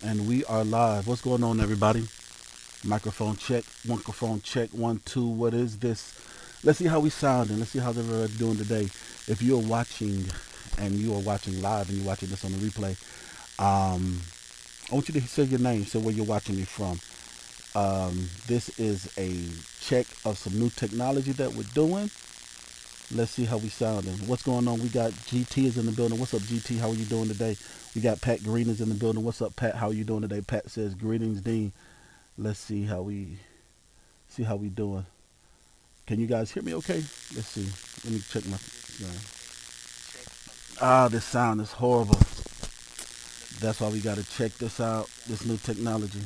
And we are live. What's going on, everybody? Microphone check, 1, 2. What is this? Let's see how we sound and let's see how everybody doing today. If you're watching and you are watching live and you're watching this on the replay, I want you to say your name, say where you're watching me from. This is a check of some new technology that we're doing. Let's see how we sounding. What's going on? We got GT is in the building. What's up, GT? How are you doing today? We got Pat Green is in the building. What's up, Pat? How are you doing today? Pat says, greetings, Dean. Let's see how we doing. Can you guys hear me okay? Let's see. Let me check my this sound is horrible. That's why we got to check this out, this new technology.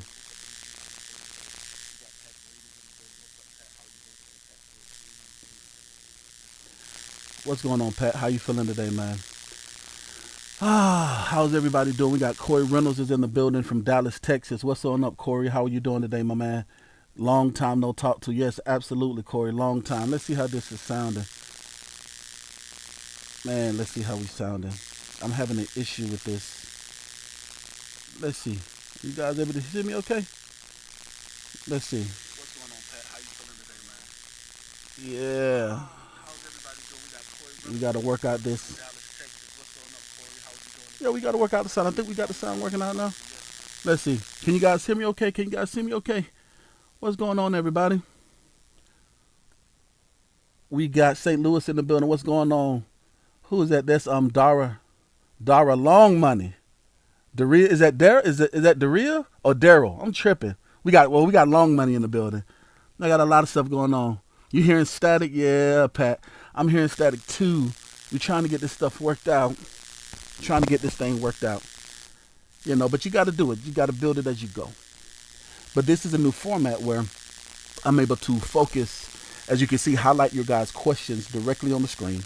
What's going on, Pat? How you feeling today, man? How's everybody doing? We got Corey Reynolds is in the building from Dallas, Texas. What's on up, Corey? How are you doing today, my man? Long time no talk to. Yes, absolutely, Corey. Long time. Let's see how this is sounding. Man, let's see how we sounding. I'm having an issue with this. Let's see. You guys able to hear me okay? Let's see. What's going on, Pat? How you feeling today, man? Yeah. How's everybody doing? We got Corey. We got to work out this. Yeah, we got to work out the sound. I think we got the sound working out now. Let's see. Can you guys hear me okay? Can you guys see me okay? What's going on, everybody? We got St. Louis in the building. What's going on? Who is that? That's Dara Long Money. Daria, is that Daria or Daryl? I'm tripping. We got Long Money in the building. I got a lot of stuff going on. You hearing static? Yeah, Pat. I'm hearing static too. We're trying to get this stuff worked out. Trying to get this thing worked out. You know, but you got to do it. You got to build it as you go. But this is a new format where I'm able to focus, as you can see, highlight your guys' questions directly on the screen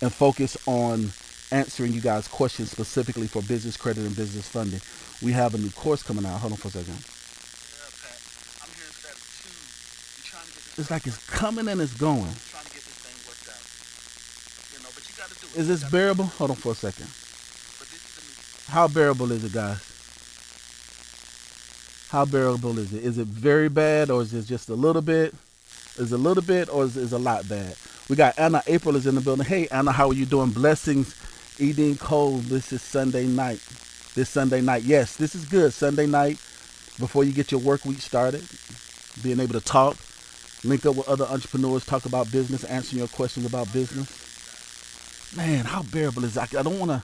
and focus on answering you guys' questions specifically for business credit and business funding. We have a new course coming out. Hold on for a second. Yeah, Pat. I'm hearing that too. You're trying to get this. It's like it's coming and it's going. Trying to get this thing worked out. You know, but you got to do it. Is this bearable? Hold on for a second. How bearable is it, guys? How bearable is it? Is it very bad, or is it just a little bit? Is it a little bit, or is it a lot bad? We got Anna April is in the building. Hey, Anna, how are you doing? Blessings, E.DeanCole. This is Sunday night. Yes, this is good. Sunday night before you get your work week started. being able to talk, link up with other entrepreneurs, talk about business, answer your questions about business. Man, how bearable is that? I don't want to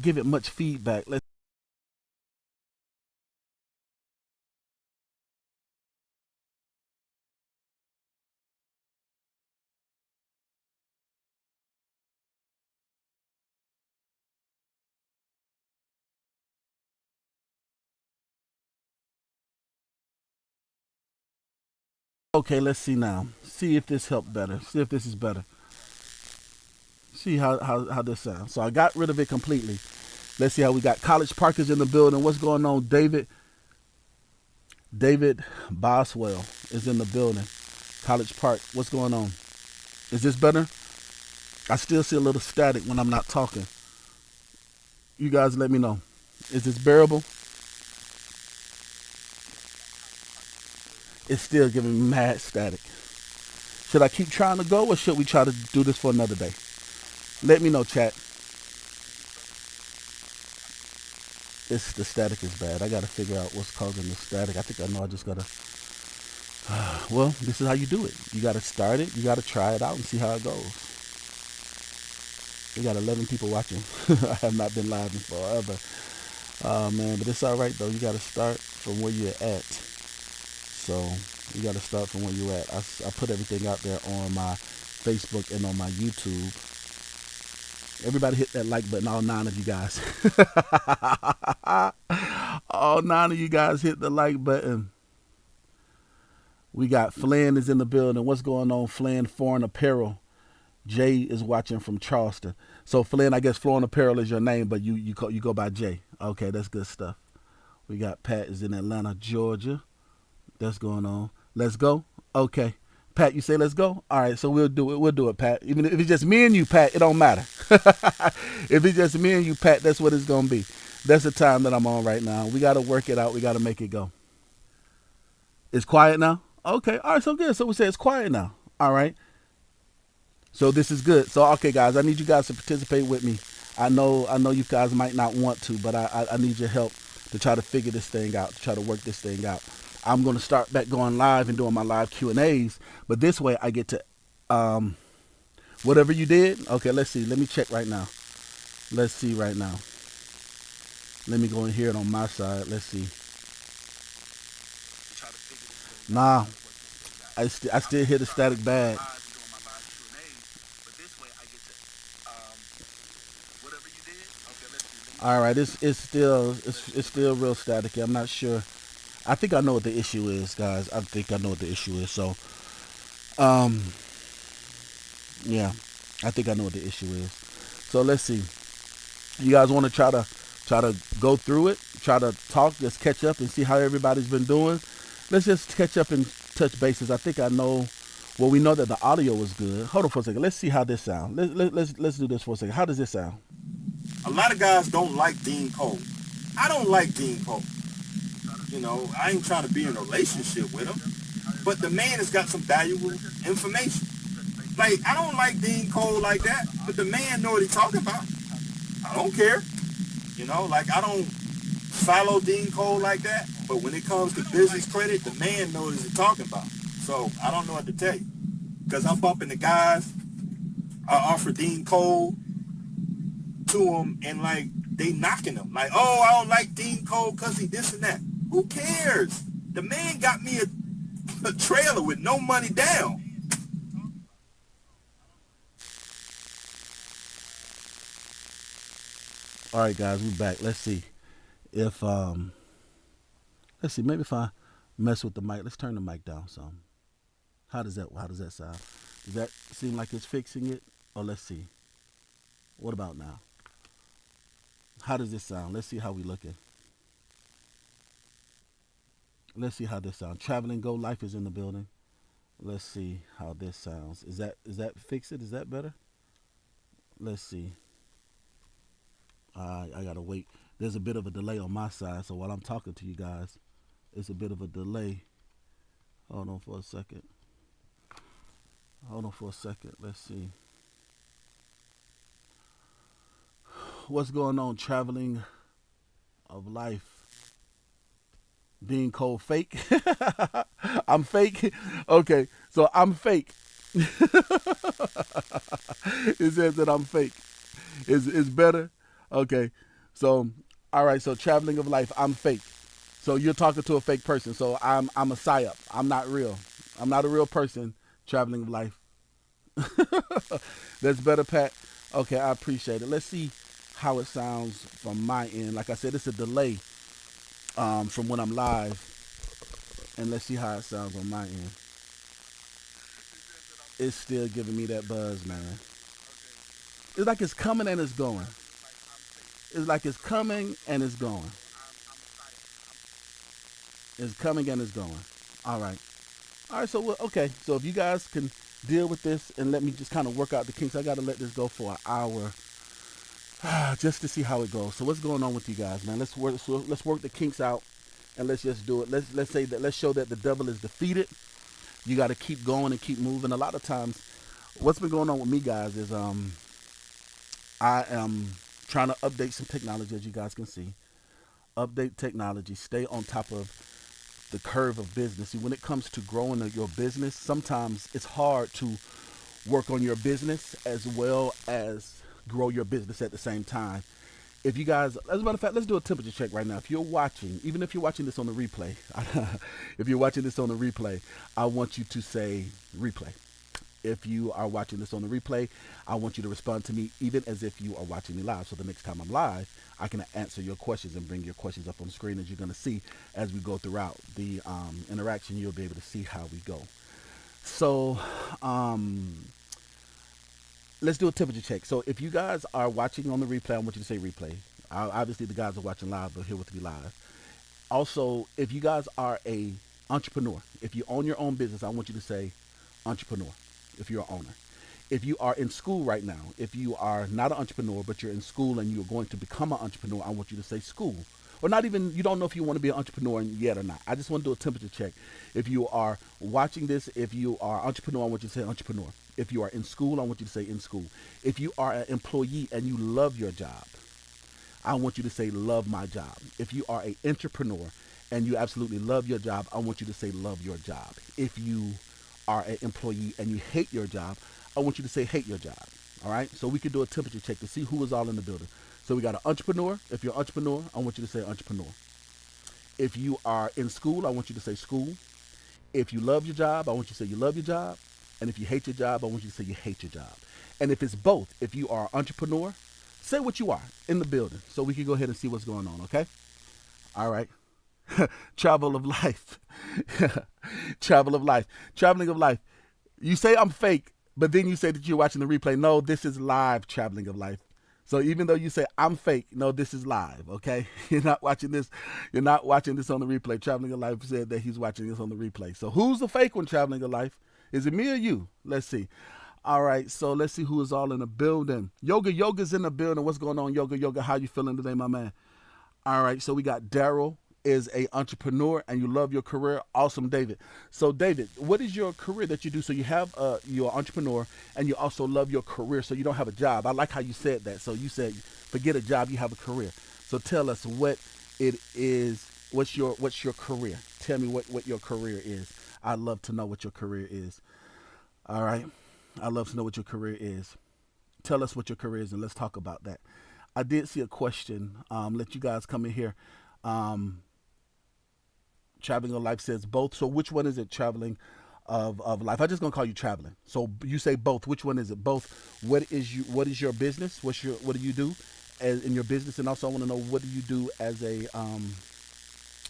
give it much feedback. Let's okay. Let's see now. See if this helped better. See if this is better. See how this sounds. So I got rid of it completely. Let's see how we got College Parkers in the building. What's going on? David Boswell is in the building. College Park. What's going on? Is this better? I still see a little static when I'm not talking. You guys let me know. Is this bearable? It's still giving me mad static. Should I keep trying to go or should we try to do this for another day? Let me know, chat. It's the static is bad. I gotta figure out what's causing the static. I think I know. I just gotta. Well, this is how you do it. You gotta start it. You gotta try it out and see how it goes. We got 11 people watching. I have not been live in forever. Oh man, but it's all right though. You gotta start from where you're at. So you gotta start from where you're at. I put everything out there on my Facebook and on my YouTube. Everybody hit that like button, all 9 of you guys. All 9 of you guys hit the like button. We got Flynn is in the building. What's going on, Flynn? Foreign Apparel. Jay is watching from Charleston. So Flynn, I guess Foreign Apparel is your name, but you go by Jay. Okay, that's good stuff. We got Pat is in Atlanta, Georgia. That's going on. Let's go. Okay. Pat, you say let's go? All right, so we'll do it. We'll do it, Pat. Even if it's just me and you, Pat, it don't matter. If it's just me and you, Pat, that's what it's going to be. That's the time that I'm on right now. We got to work it out. We got to make it go. It's quiet now? Okay. All right, so good. So we say it's quiet now. All right. So this is good. So, okay, guys, I need you guys to participate with me. I know you guys might not want to, but I need your help to try to figure this thing out, to try to work this thing out. I'm going to start back going live and doing my live Q&As, but this way I get to, whatever you did. Okay, let's see. Let me check right now. Let's see right now. Let me go and hear it on my side. Let's see. Nah, I still hear the static bad. All right, it's still real staticky. I'm not sure. I think I know what the issue is, guys. I think I know what the issue is. So, um, yeah, I think I know what the issue is. So let's see. You guys want to try to go through it, try to talk, just catch up and see how everybody's been doing. Let's just catch up and touch bases. I think I know. Well, we know that the audio was good. Hold on for a second. Let's see how this sounds. Let's do this for a second. How does this sound? A lot of guys don't like E.DeanCole. I don't like E.DeanCole. You know, I ain't trying to be in a relationship with him, but the man has got some valuable information. Like, I don't like E.DeanCole like that, but the man know what he's talking about. I don't care. You know, like, I don't follow E.DeanCole like that, but when it comes to business credit, the man knows what he's talking about. So I don't know what to tell you. Because I'm bumping the guys. I offer E.DeanCole to them, and like they knocking them like, oh, I don't like E.DeanCole because he this and that. Who cares? The man got me a trailer with no money down. All right, guys, we're back. Let's see if let's see, maybe if I mess with the mic. Let's turn the mic down some. How does that sound? Does that seem like it's fixing it? Or let's see. What about now? How does this sound? Let's see how we looking. Let's see how this sounds. Traveling Go Life is in the building. Let's see how this sounds. Is that fix it? Is that better? Let's see. I gotta wait. There's a bit of a delay on my side, so while I'm talking to you guys, it's a bit of a delay. Hold on for a second. Hold on for a second. Let's see. What's going on? Traveling of Life. E.DeanCole fake. I'm fake. Okay, so I'm fake. It says that I'm fake. Is better. Okay, so all right. So traveling of life, I'm fake. So you're talking to a fake person. So I'm a psyop. I'm not real. I'm not a real person. Traveling of life. That's better, Pat. Okay, I appreciate it. Let's see how it sounds from my end. Like I said, it's a delay from when I'm live, and let's see how it sounds on my end. It's still giving me that buzz, man. It's like it's coming and it's going. It's like it's coming and it's going. It's coming and it's going. All right. All right. So okay. So if you guys can deal with this and let me just kind of work out the kinks, I got to let this go for an hour just to see how it goes. So what's going on with you guys, man? Let's work the kinks out and let's just do it. Let's say that let's show that the devil is defeated. You got to keep going and keep moving. A lot of times, what's been going on with me, guys, is I am trying to update some technology, as you guys can see. Update technology, stay on top of the curve of business. See, when it comes to growing your business, sometimes it's hard to work on your business as well as grow your business at the same time. If you guys, as a matter of fact, let's do a temperature check right now. If you're watching, even if you're watching this on the replay, if you're watching this on the replay, I want you to say replay. If you are watching this on the replay, I want you to respond to me even as if you are watching me live. So the next time I'm live, I can answer your questions and bring your questions up on the screen, as you're going to see as we go throughout the interaction. You'll be able to see how we go. So let's do a temperature check. So if you guys are watching on the replay, I want you to say replay. Obviously, the guys are watching live, but here with me live. Also, if you guys are a entrepreneur, if you own your own business, I want you to say entrepreneur. If you're an owner, if you are in school right now, if you are not an entrepreneur but you're in school and you're going to become an entrepreneur, I want you to say school. Or not even, you don't know if you want to be an entrepreneur yet or not. I just want to do a temperature check. If you are watching this, if you are an entrepreneur, I want you to say entrepreneur. If you are in school, I want you to say in school. If you are an employee and you love your job, I want you to say love my job. If you are an entrepreneur and you absolutely love your job, I want you to say love your job. If you are an employee and you hate your job, I want you to say hate your job. All right? So we can do a temperature check to see who is all in the building. So we got an entrepreneur. If you're an entrepreneur, I want you to say entrepreneur. If you are in school, I want you to say school. If you love your job, I want you to say you love your job. And if you hate your job, I want you to say you hate your job. And if it's both, if you are an entrepreneur, say what you are in the building so we can go ahead and see what's going on, okay? All right. Travel of life. Travel of life. Traveling of life. You say I'm fake, but then you say that you're watching the replay. No, this is live traveling of life. So even though you say I'm fake, no, this is live, okay? You're not watching this. You're not watching this on the replay. Traveling of life said that he's watching this on the replay. So who's the fake one, traveling of life? Is it me or you? Let's see. All right, so let's see who is all in the building. Yoga's in the building. What's going on, Yoga? How you feeling today, my man? All right, so we got Daryl is a entrepreneur and you love your career. Awesome, David. So David, what is your career that you do? So you have you're an entrepreneur and you also love your career, so you don't have a job. I like how you said that. So you said forget a job, you have a career. So tell us what it is. What's your career? Tell me what your career is. I'd love to know what your career is. All right, I'd love to know what your career is. Tell us what your career is and let's talk about that. I did see a question. Let you guys come in here. Traveling of life says both. So which one is it? Traveling of life. I'm just gonna call you traveling. So you say both. Which one is it? Both. What is your business? What do you do in your business? And also I want to know what do you do as a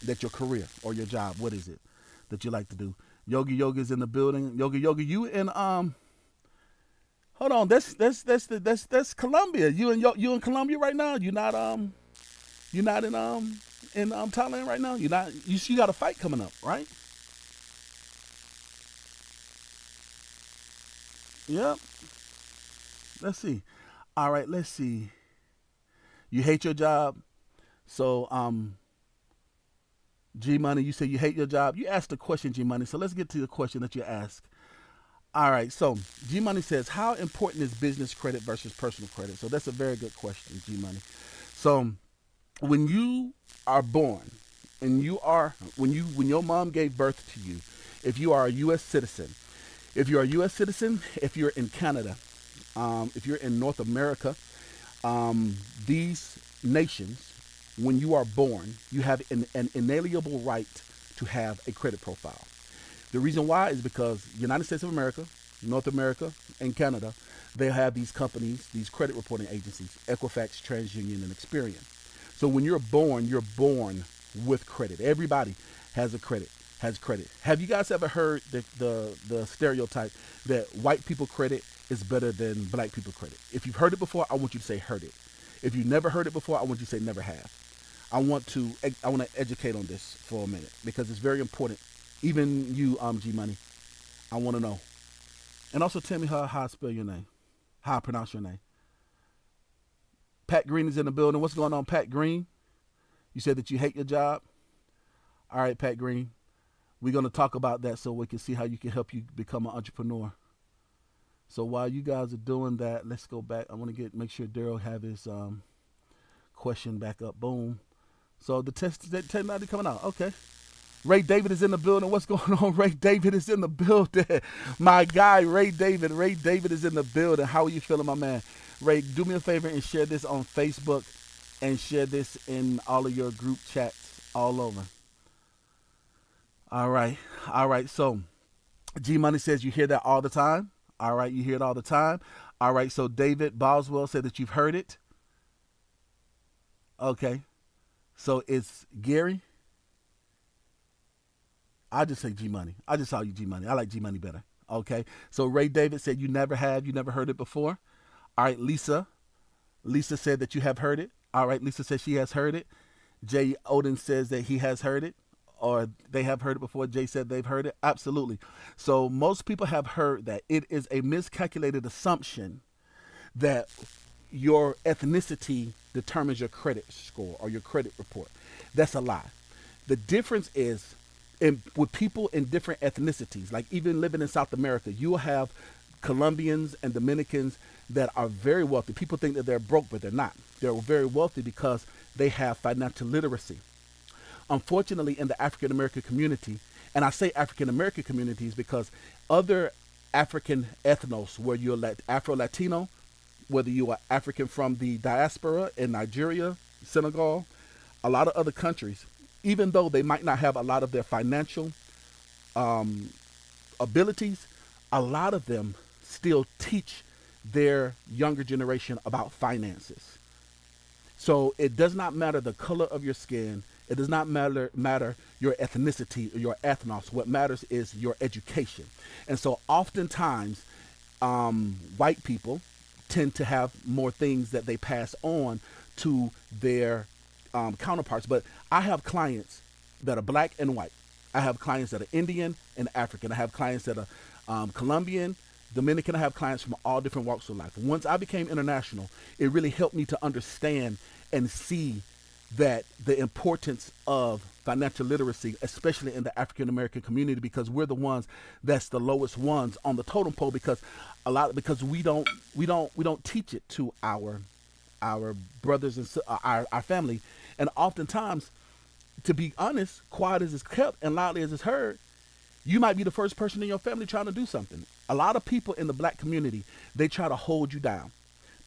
that your career or your job. What is it that you like to do? Yoga's in the building. Yoga, you in hold on, that's Colombia. You in Colombia right now? You're not in Thailand right now? You got a fight coming up, right? Yep. Let's see. All right, let's see. You hate your job. So G Money, you say you hate your job. You asked a question, G Money. So let's get to the question that you asked. All right, so G Money says, how important is business credit versus personal credit? So that's a very good question, G Money. So when you are born, and you are when your mom gave birth to you, if you are a U.S. citizen, if you're in Canada, if you're in North America, these nations, when you are born, you have an inalienable right to have a credit profile. The reason why is because United States of America, North America, and Canada, they have these companies, these credit reporting agencies, Equifax, TransUnion, and Experian. So when you're born with credit. Everybody has a credit, has credit. Have you guys ever heard the stereotype that white people credit is better than black people credit? If you've heard it before, I want you to say heard it. If you never heard it before, I want you to say never have. I want to educate on this for a minute because it's very important. Even you, G Money, I want to know. And also tell me how I spell your name, how I pronounce your name. Pat Green is in the building. What's going on, Pat Green? You said that you hate your job. All right, Pat Green. We're going to talk about that so we can see how you can help you become an entrepreneur. So while you guys are doing that, let's go back. I want to make sure Daryl have his question back up. Boom. So the technology coming out. Okay. Ray David is in the building. What's going on? Ray David is in the building. My guy, Ray David. Ray David is in the building. How are you feeling, my man? Ray, do me a favor and share this on Facebook and share this in all of your group chats all over. All right. All right. So G Money says you hear that all the time. All right. You hear it all the time. All right. So David Boswell said that you've heard it. Okay. So it's Gary. I just say G Money. I just saw you G Money. I like G Money better. Okay. So Ray David said you never heard it before. All right, Lisa. Lisa said that you have heard it. All right, Lisa says she has heard it. Jay Odin says that he has heard it, or they have heard it before. Jay said they've heard it. Absolutely. So most people have heard that. It is a miscalculated assumption that your ethnicity determines your credit score or your credit report. That's a lie. The difference is with people in different ethnicities, like even living in South America, you will have Colombians and Dominicans that are very wealthy. People think that they're broke, but they're not. They're very wealthy because they have financial literacy. Unfortunately, in the African American community, and I say African American communities because other African ethnos, where you're Afro Latino, whether you are African from the diaspora in Nigeria, Senegal, a lot of other countries, even though they might not have a lot of their financial abilities, a lot of them still teach their younger generation about finances. So it does not matter the color of your skin. It does not matter your ethnicity or your ethnos. What matters is your education. And so oftentimes, white people tend to have more things that they pass on to their counterparts. But I have clients that are black and white. I have clients that are Indian and African. I have clients that are Colombian, Dominican. I have clients from all different walks of life. Once I became international, it really helped me to understand and see that the importance of financial literacy, especially in the African American community, because we're the ones that's the lowest ones on the totem pole because we don't teach it to our brothers and our family, and oftentimes, to be honest, quiet as it's kept and loudly as it's heard, you might be the first person in your family trying to do something. A lot of people in the black community, they try to hold you down.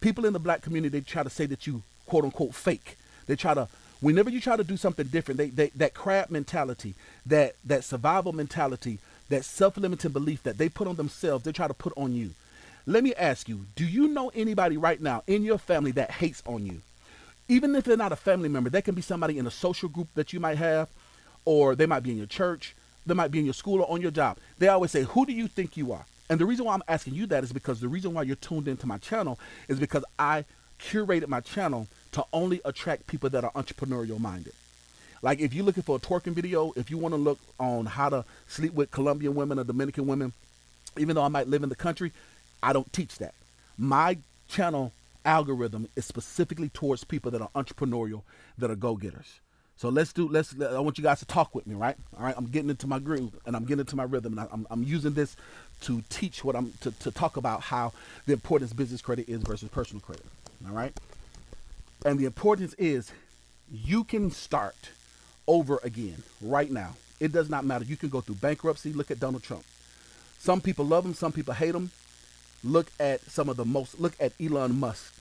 People in the black community, they try to say that you quote unquote fake. They try to, whenever you try to do something different, that crab mentality, that survival mentality, that self-limiting belief that they put on themselves, they try to put on you. Let me ask you, do you know anybody right now in your family that hates on you? Even if they're not a family member, they can be somebody in a social group that you might have, or they might be in your church, they might be in your school or on your job. They always say, who do you think you are? And the reason why I'm asking you that is because the reason why you're tuned into my channel is because I curated my channel to only attract people that are entrepreneurial minded. Like if you're looking for a twerking video, if you want to look on how to sleep with Colombian women or Dominican women, even though I might live in the country, I don't teach that. My channel algorithm is specifically towards people that are entrepreneurial, that are go-getters. So I want you guys to talk with me, right? All right, I'm getting into my groove and I'm getting into my rhythm, and I'm using this to teach to talk about how the importance business credit is versus personal credit. All right. And the importance is you can start over again right now. It does not matter. You can go through bankruptcy. Look at Donald Trump. Some people love him, some people hate him. Look at some of the most. Look at Elon Musk.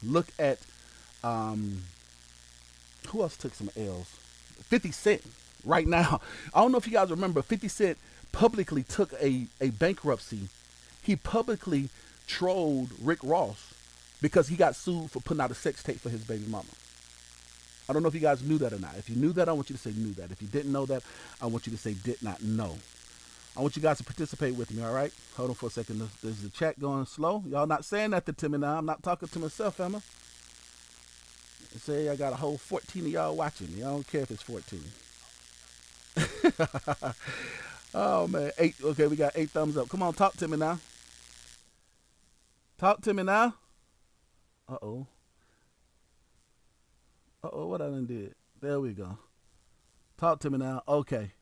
Look at um, who else took some L's? 50 Cent right now. I don't know if you guys remember, 50 Cent publicly took a bankruptcy. He publicly trolled Rick Ross because he got sued for putting out a sex tape for his baby mama. I don't know if you guys knew that or not. If you knew that, I want you to say knew that. If you didn't know that, I want you to say did not know. I want you guys to participate with me, all right? Hold on for a second. There's the chat going slow. Y'all not saying nothing to me now. I'm not talking to myself, Emma. Say I got a whole 14 of y'all watching me. I don't care if it's 14. Oh, man. 8. Okay, we got 8 thumbs up. Come on, talk to me now. Talk to me now. Uh-oh. Uh-oh, what I done did? There we go. Talk to me now. Okay.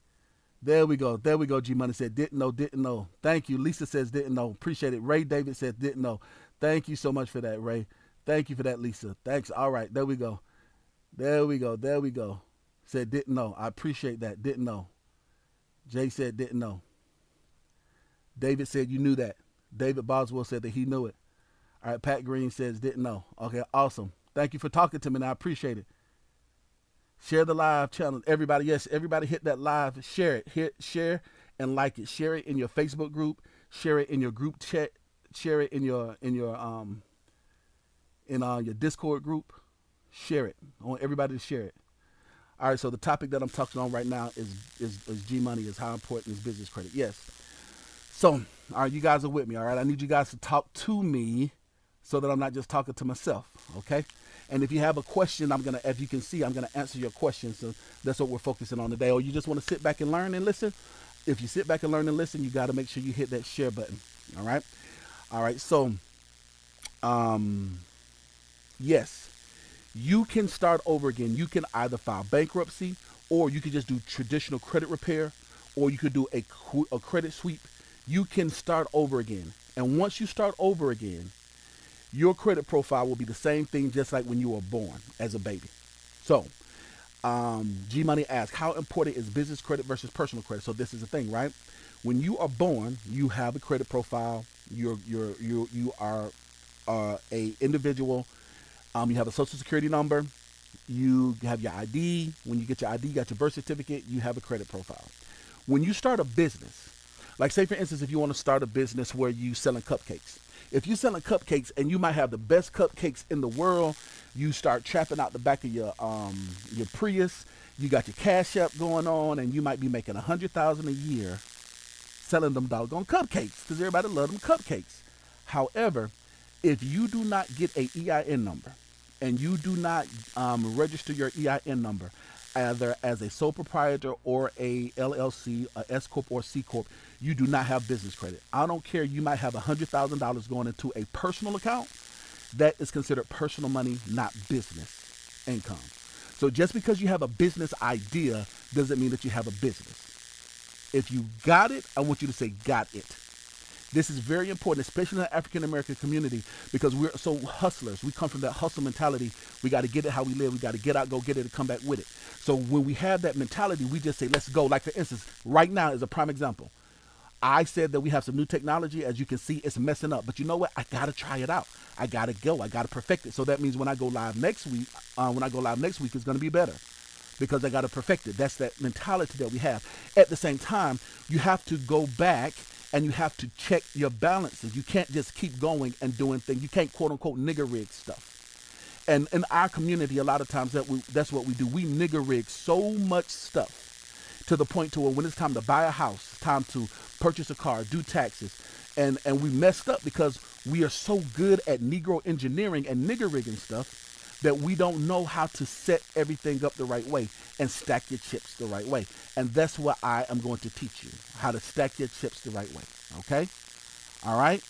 There we go. There we go. G Money said, didn't know, didn't know. Thank you. Lisa says, didn't know. Appreciate it. Ray David said, didn't know. Thank you so much for that, Ray. Thank you for that, Lisa. Thanks. All right. There we go. There we go. There we go. Said, didn't know. I appreciate that. Didn't know. Jay said, didn't know. David said, you knew that. David Boswell said that he knew it. All right. Pat Green says, didn't know. Okay. Awesome. Thank you for talking to me, and I appreciate it. Share the live channel. Everybody, yes, everybody hit that live. Share it. Hit share and like it. Share it in your Facebook group. Share it in your group chat. Share it in your your Discord group. Share it. I want everybody to share it. All right, so the topic that I'm talking on right now is G Money, is how important is business credit. Yes. So, all right, you guys are with me, all right? I need you guys to talk to me so that I'm not just talking to myself, okay? And if you have a question, as you can see, I'm gonna answer your questions. So that's what we're focusing on today. Or you just want to sit back and learn and listen? If you sit back and learn and listen, you got to make sure you hit that share button. All right. All right. So, yes, you can start over again. You can either file bankruptcy, or you could just do traditional credit repair, or you could do a credit sweep. You can start over again. And once you start over again, your credit profile will be the same thing just like when you were born as a baby. So, G Money asks, how important is business credit versus personal credit? So this is the thing, right? When you are born, you have a credit profile. You are a individual. You have a social security number. You have your ID. When you get your ID, you got your birth certificate. You have a credit profile. When you start a business, like say for instance, if you want to start a business where you selling cupcakes. If you're selling cupcakes and you might have the best cupcakes in the world, you start trapping out the back of your Prius. You got your Cash App going on, and you might be making $100,000 a year selling them doggone cupcakes because everybody loves them cupcakes. However, if you do not get a EIN number and you do not register your EIN number either as a sole proprietor or a LLC, a S corp or C corp, you do not have business credit. I don't care. You might have $100,000 going into a personal account. That is considered personal money, not business income. So just because you have a business idea doesn't mean that you have a business. If you got it, I want you to say got it. This is very important, especially in the African American community, because we're so hustlers. We come from that hustle mentality. We got to get it how we live. We got to get out, go get it, and come back with it. So when we have that mentality, we just say, let's go. Like, for instance, right now is a prime example. I said that we have some new technology. As you can see, it's messing up. But you know what? I got to try it out. I got to go. I got to perfect it. So that means when I go live next week, it's going to be better because I got to perfect it. That's that mentality that we have. At the same time, you have to go back and you have to check your balances. You can't just keep going and doing things. You can't quote unquote nigger rig stuff. And in our community, a lot of times that's what we do. We nigger rig so much stuff to the point to where when it's time to buy a house, time to purchase a car, do taxes, and we messed up because we are so good at Negro engineering and nigger rigging stuff that we don't know how to set everything up the right way and stack your chips the right way. And that's what I am going to teach you, how to stack your chips the right way. Okay? All right?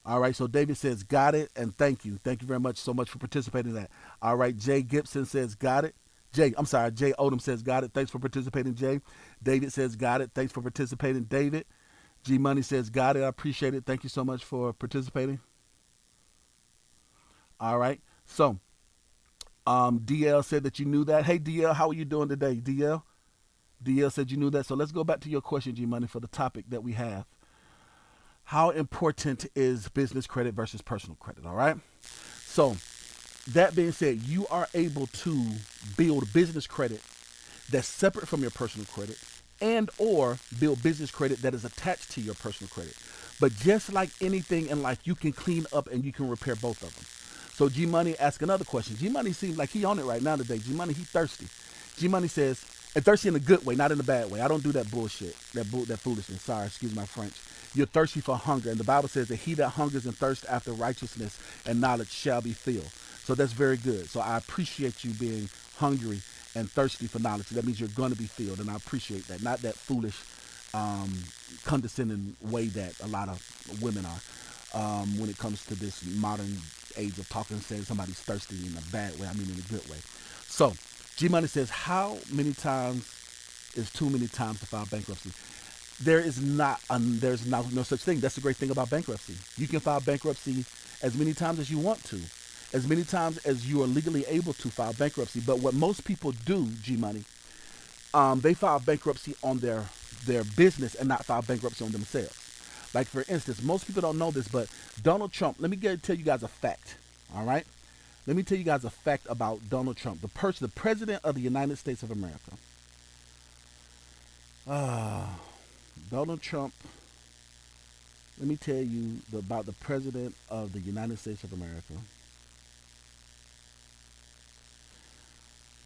All right, so David says, got it, and thank you. Thank you very much so much for participating in that. All right, Jay Gibson says, got it. Jay Odom says, got it. Thanks for participating, Jay. David says, got it. Thanks for participating, David. G Money says, got it. I appreciate it. Thank you so much for participating. All right. So DL said that you knew that. Hey, DL, how are you doing today, DL? DL said you knew that. So let's go back to your question, G Money, for the topic that we have. How important is business credit versus personal credit? All right. So that being said, you are able to build business credit that's separate from your personal credit and or build business credit that is attached to your personal credit. But just like anything in life, you can clean up and you can repair both of them. So G Money ask another question. G Money seems like he on it right now today. G Money, he thirsty. G Money says, and thirsty in a good way, not in a bad way. I don't do that bullshit, that foolishness. Sorry, excuse my French. You're thirsty for hunger, and the Bible says that he that hungers and thirsts after righteousness and knowledge shall be filled. So that's very good. So I appreciate you being hungry and thirsty for knowledge. That means you're going to be filled, and I appreciate that. Not that foolish, condescending way that a lot of women are when it comes to this modern age of talking, saying somebody's thirsty in a bad way. I mean in a good way. So G Money says, how many times is too many times to file bankruptcy? There is not, there's no such thing. That's the great thing about bankruptcy. You can file bankruptcy as many times as you want to, as many times as you are legally able to file bankruptcy. But what most people do, G Money, they file bankruptcy on their business and not file bankruptcy on themselves. Like for instance, most people don't know this, but Donald Trump. Let me tell you guys a fact. All right, let me tell you guys a fact about Donald Trump, the president of the United States of America. Donald Trump. Let me tell you about the president of the United States of America.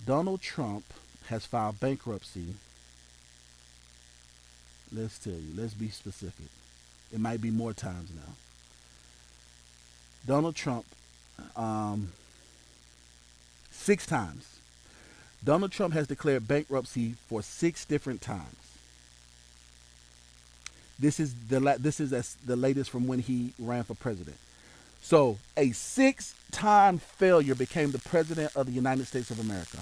Donald Trump has filed bankruptcy. Let's tell you. Let's be specific. It might be more times now. Donald Trump, 6 times. Donald Trump has declared bankruptcy for 6 different times. This is the latest from when he ran for president. So a 6-time failure became the president of the United States of America.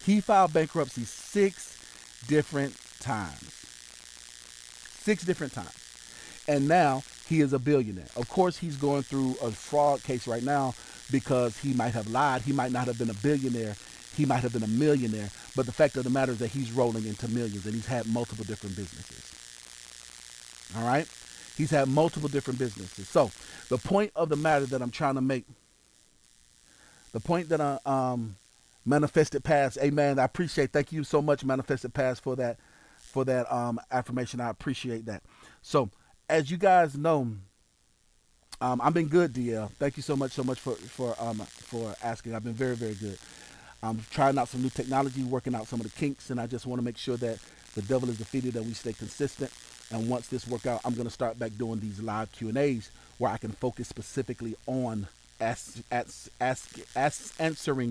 He filed bankruptcy 6 different times. 6 different times. And now he is a billionaire. Of course, he's going through a fraud case right now because he might have lied. He might not have been a billionaire. He might have been a millionaire. But the fact of the matter is that he's rolling into millions and he's had multiple different businesses. All right? He's had multiple different businesses. So the point of the matter that I'm trying to make, the point that I manifested past, amen. I appreciate. Thank you so much, manifested past, for that affirmation. I appreciate that. So as you guys know, I've been good, DL. Thank you so much for asking. I've been very, very good. I'm trying out some new technology, working out some of the kinks, and I just want to make sure that the devil is defeated, that we stay consistent. And once this work out, I'm going to start back doing these live Q&As where I can focus specifically on answering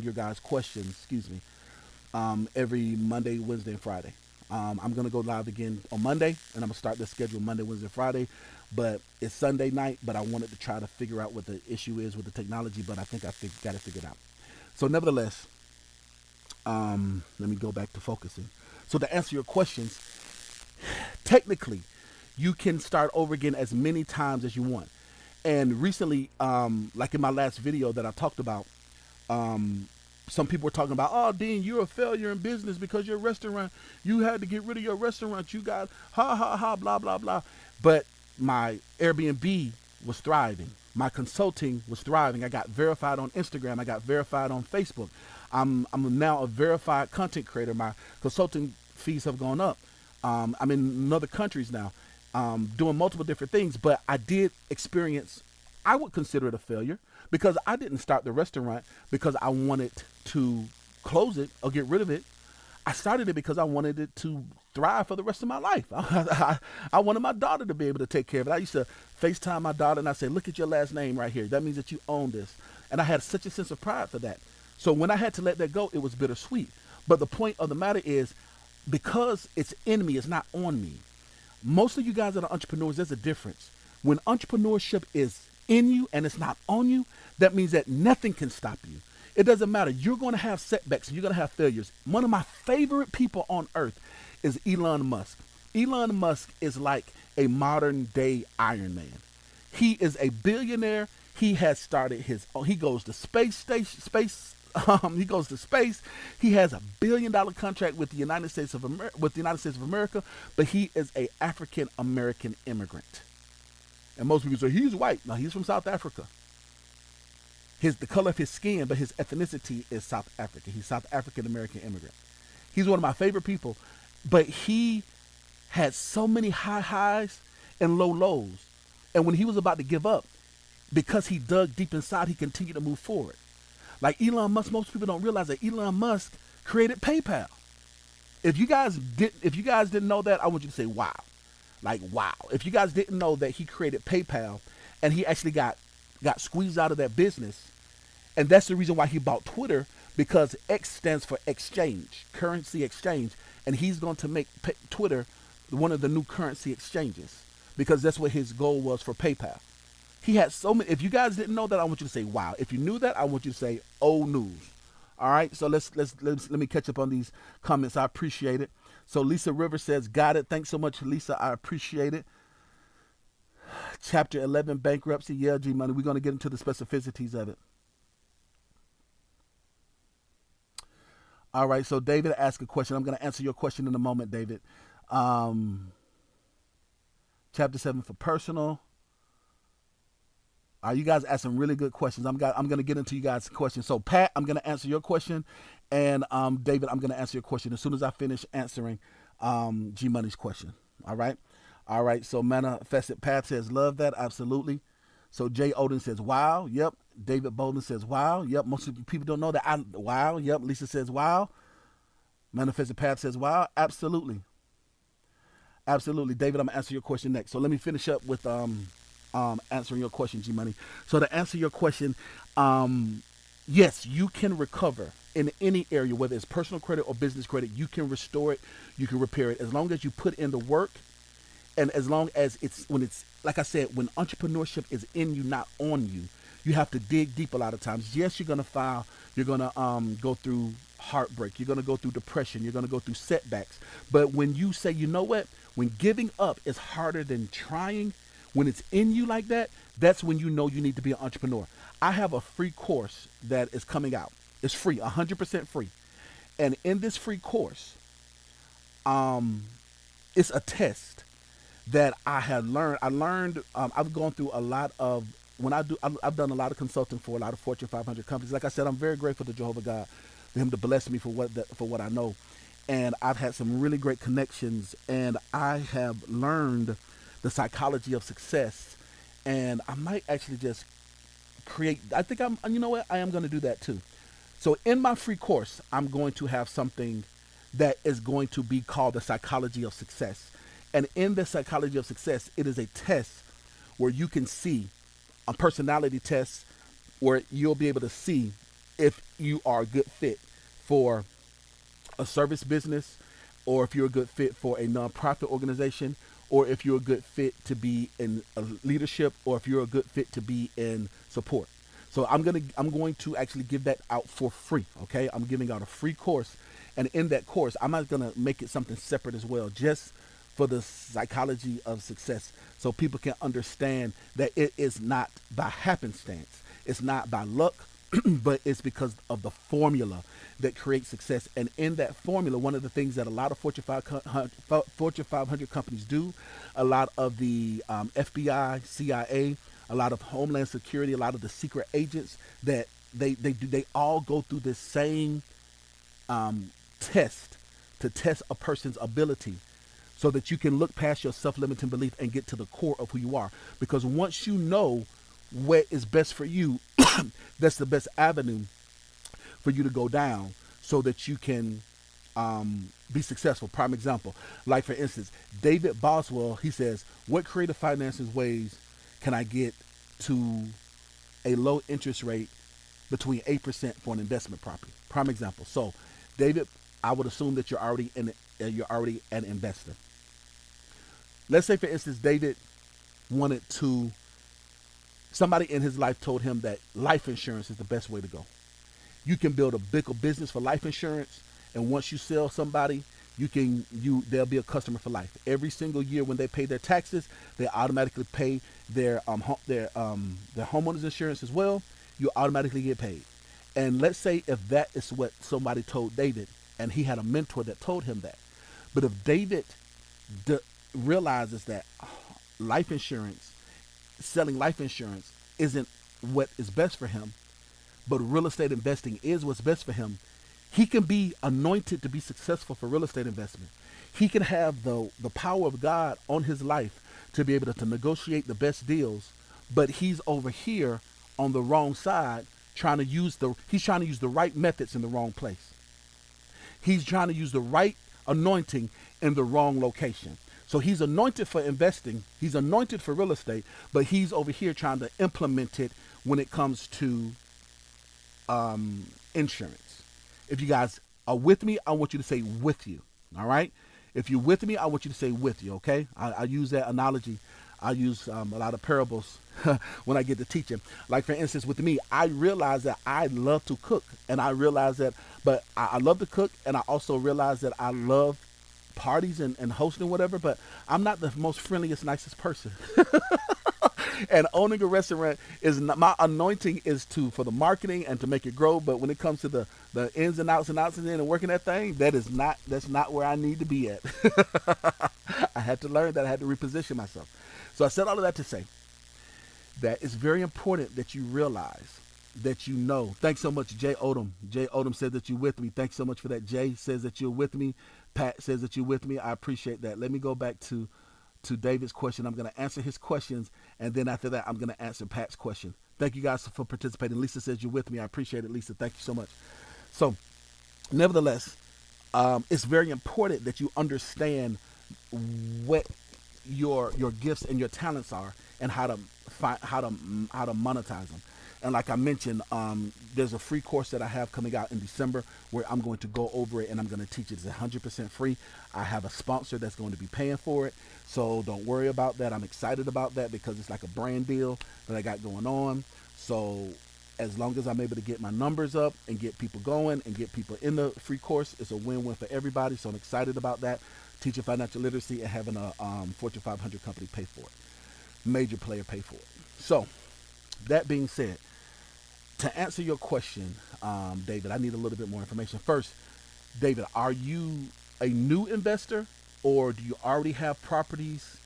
your guys' questions. Excuse me. Every Monday, Wednesday, and Friday. I'm going to go live again on Monday, and I'm going to start the schedule Monday, Wednesday, Friday. But it's Sunday night, but I wanted to try to figure out what the issue is with the technology, but I think I got it figured out. So nevertheless, let me go back to focusing. So to answer your questions, technically, you can start over again as many times as you want. And recently, like in my last video that I talked about, some people were talking about, oh, Dean, you're a failure in business because your restaurant, you had to get rid of your restaurant. You got blah, blah, blah. But my Airbnb was thriving. My consulting was thriving. I got verified on Instagram. I got verified on Facebook. I'm now a verified content creator. My consulting fees have gone up. I'm in other countries now, doing multiple different things. But I did experience, I would consider it a failure because I didn't start the restaurant because I wanted to close it or get rid of it. I started it because I wanted it to thrive for the rest of my life. I wanted my daughter to be able to take care of it. I used to FaceTime my daughter and I say, look at your last name right here. That means that you own this. And I had such a sense of pride for that. So when I had to let that go, it was bittersweet. But the point of the matter is, because it's in me, it's not on me. Most of you guys that are entrepreneurs, there's a difference. When entrepreneurship is in you and it's not on you, that means that nothing can stop you. It doesn't matter. You're going to have setbacks. You're going to have failures. One of my favorite people on earth is Elon Musk. Elon Musk is like a modern day Iron Man. He is a billionaire. He has started his own. He goes to space station, space. He goes to space. He has $1 billion contract with the United States of America, but he is a African American immigrant. And most people say he's white. No, he's from South Africa. The color of his skin, but his ethnicity is South African. He's South African American immigrant. He's one of my favorite people, but he had so many high highs and low lows. And when he was about to give up, because he dug deep inside, he continued to move forward. Like Elon Musk, most people don't realize that Elon Musk created PayPal. If you guys didn't know that, I want you to say wow. Like wow. If you guys didn't know that he created PayPal and he actually got squeezed out of that business, and that's the reason why he bought Twitter, because X stands for exchange, currency exchange, and he's going to make Twitter one of the new currency exchanges because that's what his goal was for PayPal. He had so many. If you guys didn't know that, I want you to say wow. If you knew that, I want you to say old news. All right. So let me catch up on these comments. I appreciate it. So Lisa Rivers says, got it. Thanks so much, Lisa. I appreciate it. Chapter 11, bankruptcy. Yeah, G Money. We're going to get into the specificities of it. All right. So David asked a question. I'm going to answer your question in a moment, David. Chapter 7 for personal. You guys asked some really good questions. I'm going to get into you guys' questions. So Pat, I'm going to answer your question, and David, I'm going to answer your question as soon as I finish answering G Money's question. All right. So Manifested Pat says, love that, absolutely. So Jay Odin says, wow. Yep. David Bolden says, wow. Yep. Most people don't know that. Wow. Yep. Lisa says, wow. Manifested Pat says, wow. Absolutely. David, I'm gonna answer your question next. So let me finish up with answering your question, G Money. So to answer your question, yes, you can recover in any area, whether it's personal credit or business credit. You can restore it, you can repair it, as long as you put in the work, and as long as it's like I said, when entrepreneurship is in you, not on you. You have to dig deep a lot of times. Yes, you're gonna go through heartbreak, you're gonna go through depression, you're gonna go through setbacks. But when you say, you know what, when giving up is harder than trying, when it's in you like that, that's when you know you need to be an entrepreneur. I have a free course that is coming out. It's free, 100% free. And in this free course, it's a test that I had learned. I've gone through a lot of, I've done a lot of consulting for a lot of Fortune 500 companies. Like I said, I'm very grateful to Jehovah God for him to bless me for what I know. And I've had some really great connections, and I have learned the psychology of success, and I might actually just create, you know what, I am going to do that too. So in my free course, I'm going to have something that is going to be called the psychology of success. And in the psychology of success, it is a test where you can see, a personality test where you'll be able to see if you are a good fit for a service business, or if you're a good fit for a nonprofit organization, or if you're a good fit to be in leadership, or if you're a good fit to be in support. So I'm going to actually give that out for free. Okay, I'm giving out a free course, and in that course, I'm not gonna make it something separate as well, just for the psychology of success, so people can understand that it is not by happenstance, it's not by luck, but it's because of the formula that creates success. And in that formula, one of the things that a lot of Fortune 500 companies do, a lot of the FBI, CIA, a lot of Homeland Security, a lot of the secret agents, that they all go through this same test to test a person's ability, so that you can look past your self-limiting belief and get to the core of who you are. Because once you know what is best for you, that's the best avenue for you to go down, so that you can be successful. Prime example, like for instance, David Boswell, he says, what creative finances ways can I get to a low interest rate between 8% for an investment property? Prime example. So David, I would assume that you're already an investor. Let's say, for instance, David somebody in his life told him that life insurance is the best way to go. You can build a big business for life insurance, and once you sell somebody, they'll be a customer for life. Every single year when they pay their taxes, they automatically pay their homeowners insurance as well. You automatically get paid. And let's say if that is what somebody told David, and he had a mentor that told him that. But if David d- realizes that life insurance, selling life insurance, isn't what is best for him, but real estate investing is what's best for him, he can be anointed to be successful for real estate investment. He can have the power of God on his life to be able to negotiate the best deals, but he's over here on the wrong side he's trying to use the right methods in the wrong place. He's trying to use the right anointing in the wrong location. So he's anointed for investing, he's anointed for real estate, but he's over here trying to implement it when it comes to insurance. If you guys are with me, I want you to say with you. All right. If you're with me, I want you to say with you. Okay. I use that analogy. I use a lot of parables when I get to teaching. Like for instance, with me, I realize that I love to cook, and I realize that, but I love to cook, and I also realize that I love parties and hosting whatever. But I'm not the most friendliest, nicest person. And owning a restaurant is not, my anointing is to for the marketing and to make it grow. But when it comes to the ins and outs and outs and working that thing, that's not where I need to be at. I had to learn that. I had to reposition myself. So I said all of that to say that it's very important that you realize that you know. Thanks so much, Jay Odom. Jay Odom said that you're with me. Thanks so much for that. Jay says that you're with me. Pat says that you're with me. I appreciate that. Let me go back to David's question. I'm going to answer his questions, and then after that, I'm going to answer Pat's question. Thank you guys for participating. Lisa says you're with me. I appreciate it, Lisa. Thank you so much. So, nevertheless, it's very important that you understand what your gifts and your talents are, and how to monetize them. And like I mentioned, there's a free course that I have coming out in December where I'm going to go over it and I'm going to teach it. It's 100% free. I have a sponsor that's going to be paying for it, so don't worry about that. I'm excited about that because it's like a brand deal that I got going on. So as long as I'm able to get my numbers up and get people going and get people in the free course, it's a win-win for everybody. So I'm excited about that. Teaching financial literacy and having a Fortune 500 company pay for it. Major player pay for it. So that being said, to answer your question, David, I need a little bit more information. First, David, are you a new investor or do you already have properties?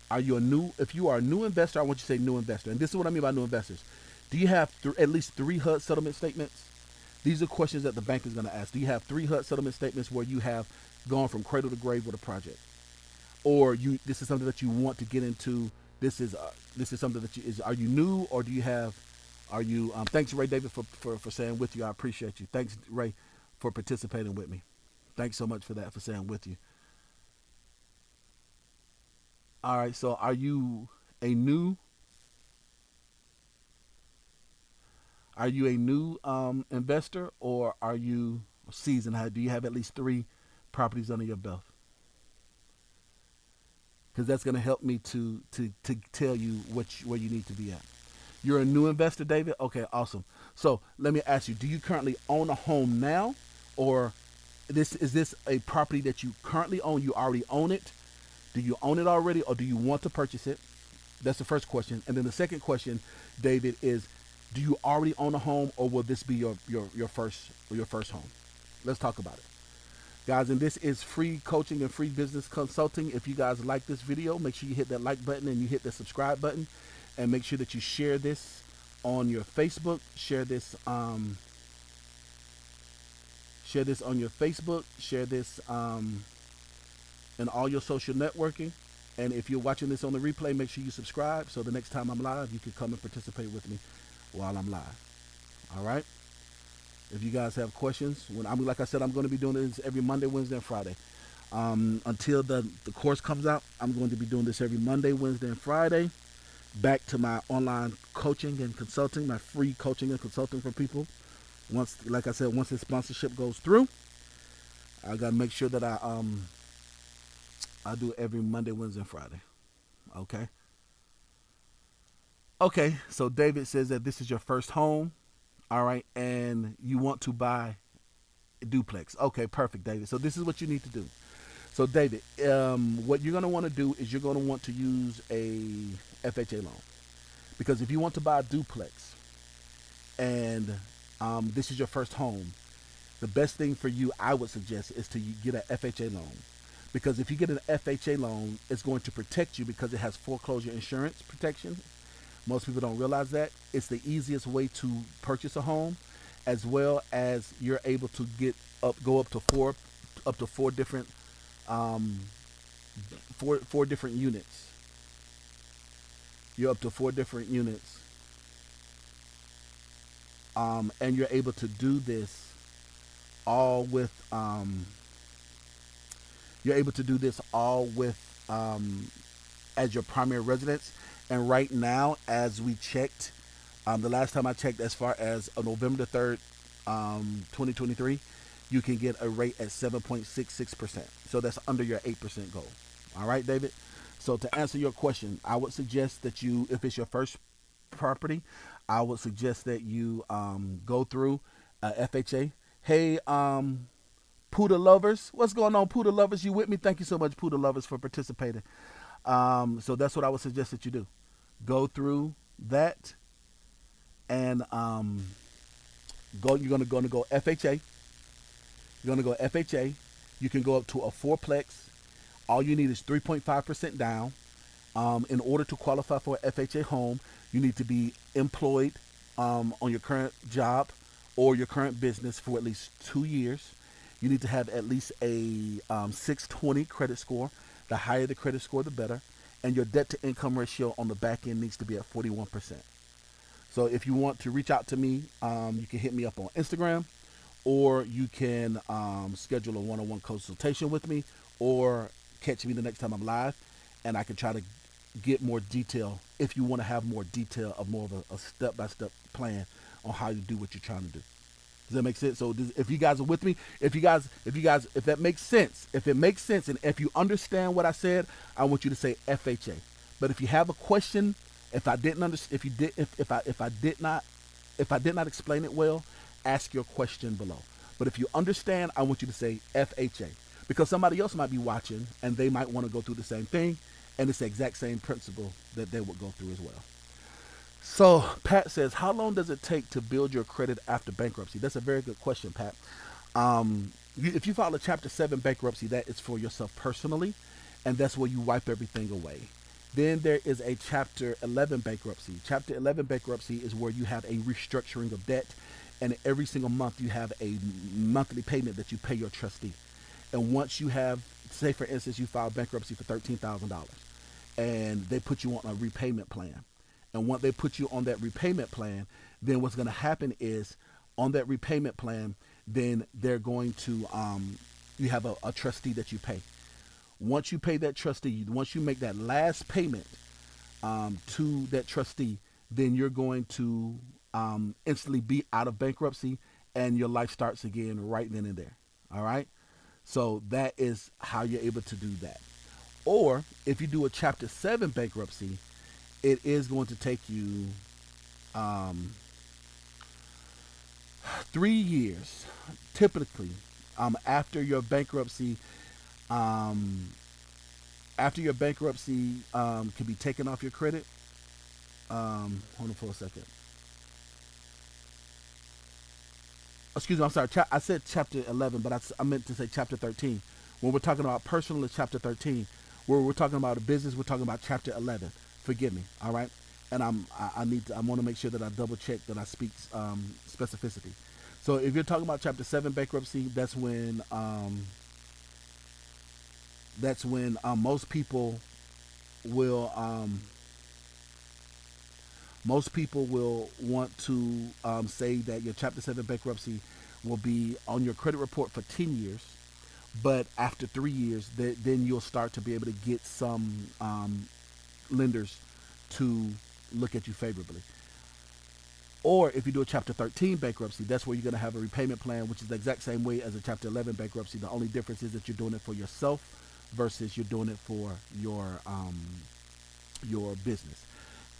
Are you a new? If you are a new investor, I want you to say new investor. And this is what I mean by new investors. Do you have at least 3 HUD settlement statements? These are questions that the bank is going to ask. Do you have 3 HUD settlement statements where you have gone from cradle to grave with a project, or this is something that you want to get into? This is something that you is. Are you new or do you have? Are you? Thanks, Ray David, for saying with you. I appreciate you. Thanks, Ray, for participating with me. Thanks so much for that, for saying with you. All right. So, a new? Are you a new investor or are you seasoned? Do you have at least 3 properties under your belt? Because that's going to help me to tell you where you need to be at. You're a new investor, David? Okay, awesome. So let me ask you, do you currently own a home now? Or is this a property that you currently own? You already own it? Do you own it already or do you want to purchase it? That's the first question. And then the second question, David, is do you already own a home or will this be your first home? Let's talk about it. Guys, and this is free coaching and free business consulting. If you guys like this video, make sure you hit that like button and you hit the subscribe button, and make sure that you share this on your Facebook. Share this on your Facebook. Share this in all your social networking. And if you're watching this on the replay, make sure you subscribe so the next time I'm live, you can come and participate with me while I'm live. All right? If you guys have questions, like I said, I'm going to be doing this every Monday, Wednesday, and Friday. Until the course comes out, I'm going to be doing this every Monday, Wednesday, and Friday. Back to my online coaching and consulting, my free coaching and consulting for people. Like I said, once the sponsorship goes through, I got to make sure that I do every Monday, Wednesday, and Friday. Okay. Okay. So David says that this is your first home. All right, and you want to buy a duplex. Okay, perfect, David. So this is what you need to do. So David, what you're going to want to do is you're going to want to use a FHA loan, because if you want to buy a duplex and this is your first home, the best thing for you, I would suggest, is to get an FHA loan. Because if you get an FHA loan, it's going to protect you because it has foreclosure insurance protection. Most people don't realize that. It's the easiest way to purchase a home, as well as you're able to go up to four different, um, four different units. You're up to four different units, and you're able to do this all with you're able to do this all with as your primary residence. And right now, as we checked, the last time I checked, as far as November the 3rd, 2023, you can get a rate at 7.66%. So that's under your 8% goal. All right, David. So to answer your question, I would suggest that you, if it's your first property, I would suggest that you go through FHA. Hey, Puda lovers, what's going on, Puda lovers? You with me? Thank you so much, Puda lovers, for participating. So that's what I would suggest that you do. Go through that and go. You're gonna go FHA. You're gonna go FHA. You can go up to a fourplex. All you need is 3.5% down. In order to qualify for a FHA home, you need to be employed on your current job or your current business for at least 2 years. You need to have at least a 620 credit score. The higher the credit score, the better. And your debt to income ratio on the back end needs to be at 41%. So if you want to reach out to me, you can hit me up on Instagram, or you can schedule a one-on-one consultation with me, or catch me the next time I'm live, and I can try to get more detail if you want to have more detail of more of a step-by-step plan on how to do what you're trying to do. Does that make sense? So if you guys are with me, if that makes sense, if it makes sense, and if you understand what I said, I want you to say FHA. But if you have a question, if I didn't understand, if I did not explain it well, ask your question below. But if you understand, I want you to say FHA, because somebody else might be watching and they might want to go through the same thing, and it's the exact same principle that they would go through as well. So Pat says, how long does it take to build your credit after bankruptcy? That's a very good question, Pat. If you file a Chapter 7 bankruptcy, that is for yourself personally, and that's where you wipe everything away. Then there is a Chapter 11 bankruptcy. Chapter 11 bankruptcy is where you have a restructuring of debt, and every single month you have a monthly payment that you pay your trustee. And once you have, say for instance, you file bankruptcy for $13,000, and they put you on a repayment plan. And once they put you on that repayment plan, then what's going to happen is, on that repayment plan, then they're going to, you have a trustee that you pay. Once you pay that trustee, once you make that last payment to that trustee, then you're going to instantly be out of bankruptcy, and your life starts again right then and there. All right? So that is how you're able to do that. Or if you do a Chapter 7 bankruptcy, it is going to take you 3 years, typically, after your bankruptcy. After your bankruptcy can be taken off your credit. Hold on for a second. Excuse me, I'm sorry. I said Chapter 11, but I meant to say Chapter 13. When we're talking about personal, it's Chapter 13. Where we're talking about a business, we're talking about Chapter 11. Forgive me, all right? And I want to make sure that I double check that I speak specificity. So if you're talking about Chapter 7 bankruptcy, that's when most people will want to say that your Chapter 7 bankruptcy will be on your credit report for 10 years, but after 3 years, then you'll start to be able to get some lenders to look at you favorably. Or if you do a Chapter 13 bankruptcy, that's where you're going to have a repayment plan, which is the exact same way as a Chapter 11 bankruptcy. The only difference is that you're doing it for yourself versus you're doing it for your business.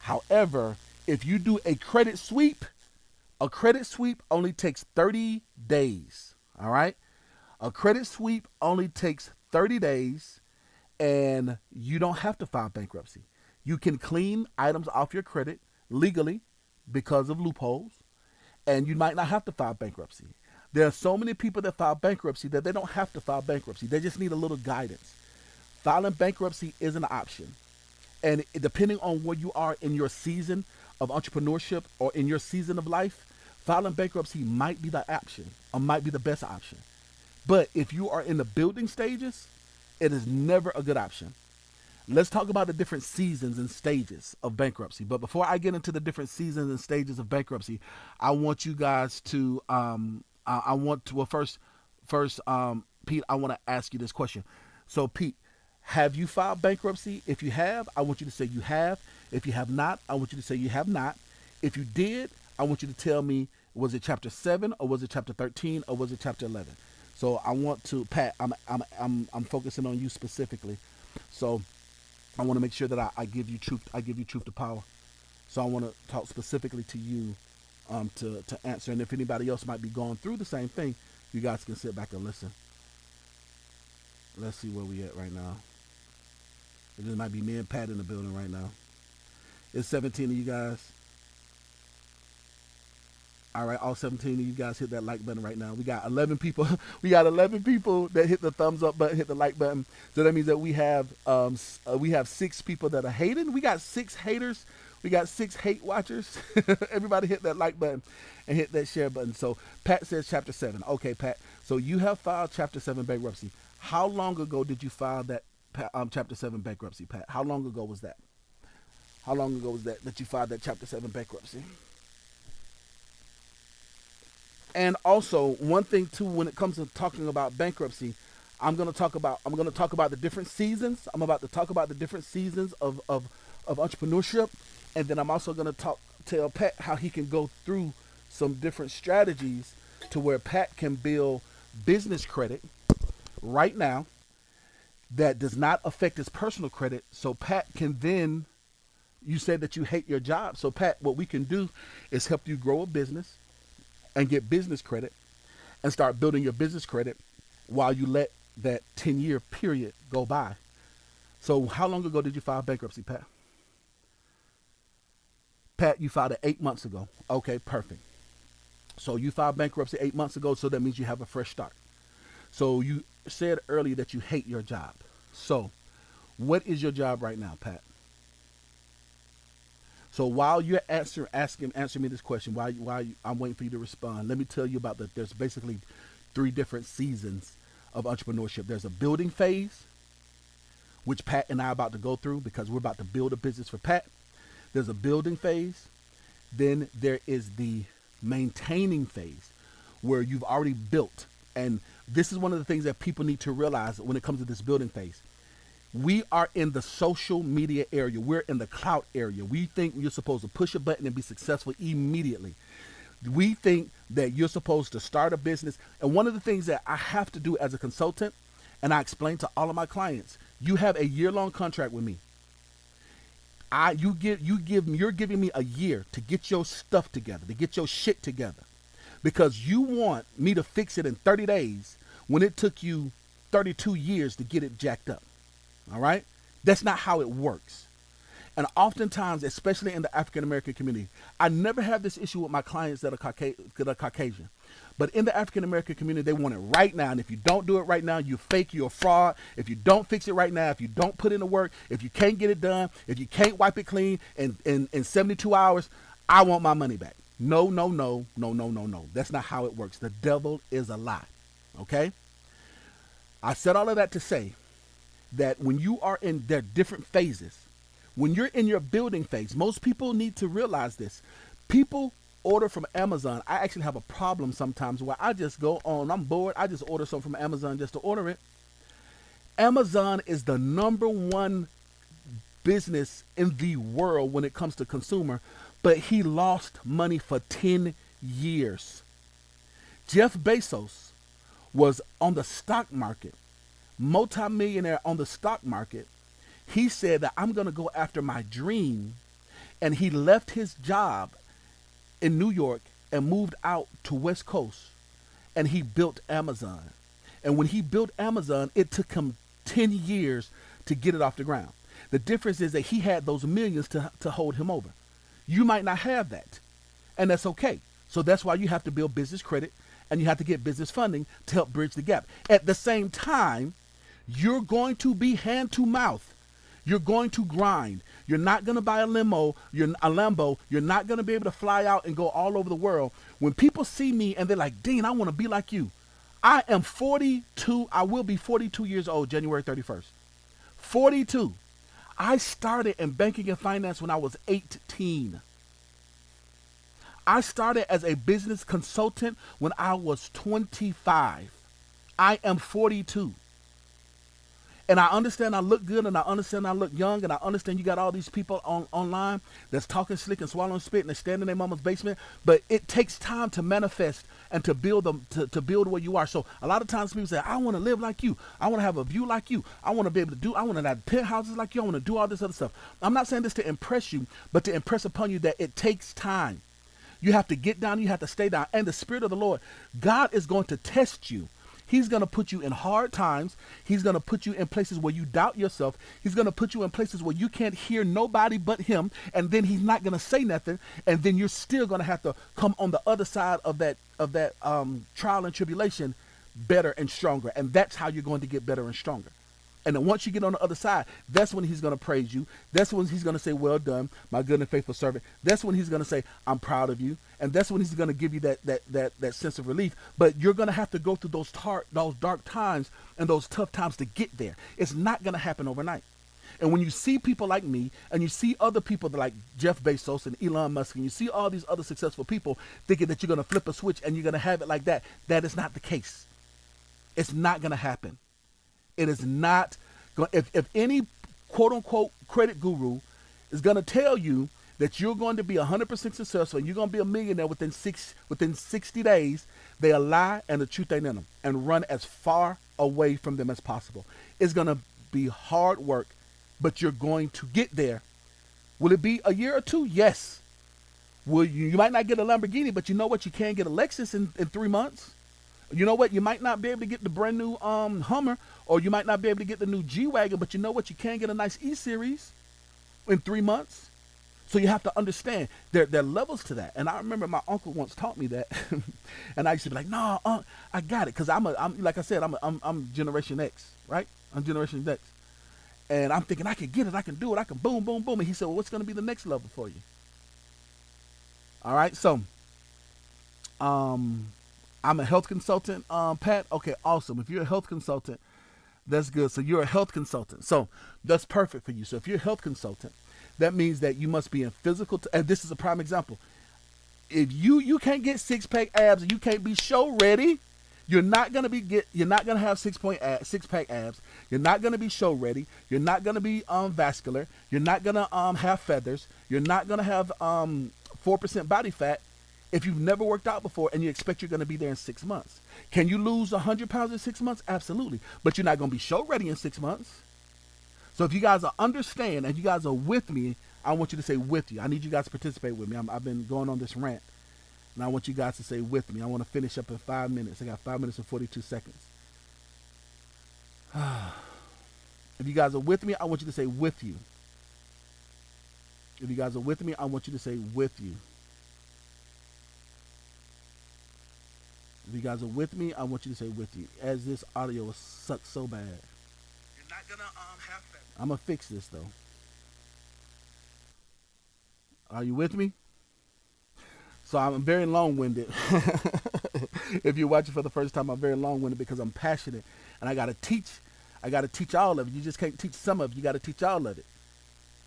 However, if you do a credit sweep only takes 30 days. All right? A credit sweep only takes 30 days, and you don't have to file bankruptcy. You can clean items off your credit legally because of loopholes, and you might not have to file bankruptcy. There are so many people that file bankruptcy that they don't have to file bankruptcy. They just need a little guidance. Filing bankruptcy is an option. And depending on where you are in your season of entrepreneurship or in your season of life, filing bankruptcy might be the option or might be the best option. But if you are in the building stages, it is never a good option. Let's talk about the different seasons and stages of bankruptcy. But before I get into the different seasons and stages of bankruptcy, I want you guys to, I want to, well, Pete, I want to ask you this question. So, Pete, have you filed bankruptcy? If you have, I want you to say you have. If you have not, I want you to say you have not. If you did, I want you to tell me, was it chapter 7 or was it chapter 13 or was it chapter 11? So I want to, Pat, I'm focusing on you specifically. So I want to make sure that I give you truth. I give you truth to power. So I want to talk specifically to you, to answer. And if anybody else might be going through the same thing, you guys can sit back and listen. Let's see where we at right now. It just might be me and Pat in the building right now. It's 17 of you guys. All right, all 17 of you guys hit that like button right now. We got 11 people. We got 11 people that hit the thumbs up button, hit the like button. So that means that we have 6 people that are hating. We got 6 haters. We got 6 hate watchers. Everybody hit that like button and hit that share button. So Pat says chapter 7. Okay, Pat. So you have filed chapter 7 bankruptcy. How long ago did you file that chapter 7 bankruptcy, Pat? How long ago was that? How long ago was that you filed that chapter 7 bankruptcy? And also, one thing too, when it comes to talking about bankruptcy, I'm gonna talk about the different seasons. I'm about to talk about the different seasons of entrepreneurship, and then I'm also gonna tell Pat how he can go through some different strategies to where Pat can build business credit right now that does not affect his personal credit. So Pat can then, you said that you hate your job. So Pat, what we can do is help you grow a business and get business credit and start building your business credit while you let that 10-year period go by. So how long ago did you file bankruptcy, Pat? Pat, you filed it 8 months ago. Okay, perfect. So you filed bankruptcy 8 months ago, so that means you have a fresh start. So you said earlier that you hate your job. So what is your job right now, Pat? So while you're answer me this question, while I'm waiting for you to respond, let me tell you about there's basically 3 different seasons of entrepreneurship. There's a building phase, which Pat and I are about to go through because we're about to build a business for Pat. There's a building phase. Then there is the maintaining phase where you've already built. And this is one of the things that people need to realize when it comes to this building phase. We are in the social media area. We're in the clout area. We think you're supposed to push a button and be successful immediately. We think that you're supposed to start a business. And one of the things that I have to do as a consultant, and I explain to all of my clients, you have a year-long contract with me. You're giving me a year to get your stuff together, to get your shit together. Because you want me to fix it in 30 days when it took you 32 years to get it jacked up. All right? That's not how it works. And oftentimes, especially in the African American community, I never have this issue with my clients that are Caucasian. But in the African American community, they want it right now. And if you don't do it right now, you're fake, you're a fraud. If you don't fix it right now, if you don't put in the work, if you can't get it done, if you can't wipe it clean in 72 hours, I want my money back. No, no, no, no, no, no, no. That's not how it works. The devil is a lie. Okay? I said all of that to say that when you are in their different phases, when you're in your building phase, most people need to realize this. People order from Amazon. I actually have a problem sometimes where I just go on, I'm bored, I just order something from Amazon just to order it. Amazon is the #1 business in the world when it comes to consumer, but he lost money for 10 years. Jeff Bezos was on the stock market, multimillionaire on the stock market. He said that I'm going to go after my dream, and he left his job in New York and moved out to West Coast, and he built Amazon. And when he built Amazon, it took him 10 years to get it off the ground. The difference is that he had those millions to hold him over. You might not have that, and that's okay. So that's why you have to build business credit and you have to get business funding to help bridge the gap. At the same time, you're going to be hand to mouth. You're going to grind. You're not going to buy a limo, you're a Lambo. You're not going to be able to fly out and go all over the world. When people see me and they're like, Dean, I want to be like you. I am 42. I will be 42 years old January 31st. 42. I started in banking and finance when I was 18. I started as a business consultant when I was 25. I am 42. And I understand I look good and I understand I look young and I understand you got all these people online that's talking slick and swallowing spit and they stand in their mama's basement. But it takes time to manifest and to build them to build where you are. So a lot of times people say, I want to live like you. I want to have a view like you. I want to be able to I want to have penthouses like you. I want to do all this other stuff. I'm not saying this to impress you, but to impress upon you that it takes time. You have to get down, you have to stay down. And the Spirit of the Lord, God is going to test you. He's going to put you in hard times. He's going to put you in places where you doubt yourself. He's going to put you in places where you can't hear nobody but him. And then he's not going to say nothing. And then you're still going to have to come on the other side of that trial and tribulation better and stronger. And that's how you're going to get better and stronger. And then once you get on the other side, that's when he's going to praise you. That's when he's going to say, well done, my good and faithful servant. That's when he's going to say, I'm proud of you. And that's when he's going to give you that sense of relief. But you're going to have to go through those dark times and those tough times to get there. It's not going to happen overnight. And when you see people like me and you see other people like Jeff Bezos and Elon Musk and you see all these other successful people thinking that you're going to flip a switch and you're going to have it like that, that is not the case. It's not going to happen. It is not going. If any quote unquote credit guru is going to tell you that you're going to be 100% successful and you're going to be a millionaire within 60 days, they a lie and the truth ain't in them. And run as far away from them as possible. It's going to be hard work, but you're going to get there. Will it be a year or two? Yes. Will you might not get a Lamborghini, but you know what? You can get a Lexus in 3 months. You know what? You might not be able to get the brand new Hummer, or you might not be able to get the new G-Wagon, but you know what? You can get a nice E-Series in 3 months. So you have to understand there are levels to that. And I remember my uncle once taught me that, and I used to be like, "No, I got it," because I'm like I said, I'm Generation X, right? I'm Generation X, and I'm thinking I can get it, I can do it, I can boom, boom, boom. And he said, "Well, what's going to be the next level for you?" All right, so I'm a health consultant, Pat. Okay, awesome. If you're a health consultant, that's good. So you're a health consultant. So that's perfect for you. So if you're a health consultant, that means that you must be in physical. And this is a prime example. If you can't get six-pack abs and you can't be show ready, you're not gonna have six-pack abs. You're not gonna be show ready. You're not gonna be vascular. You're not gonna have feathers. You're not gonna have 4% body fat. If you've never worked out before and you expect you're going to be there in 6 months. Can you lose 100 pounds in 6 months? Absolutely. But you're not going to be show ready in 6 months. So if you guys are understand and you guys are with me, I want you to say with you. I need you guys to participate with me. I've been going on this rant. And I want you guys to say with me. I want to finish up in 5 minutes. I got 5 minutes and 42 seconds. If you guys are with me, I want you to say with you. If you guys are with me, I want you to say with you. If you guys are with me, I want you to say with you. As this audio sucks so bad. You're not gonna have that. I'm gonna fix this though. Are you with me? So I'm very long-winded. If you're watching for the first time, I'm very long-winded because I'm passionate and I gotta teach all of it. You just can't teach some of it, you gotta teach all of it.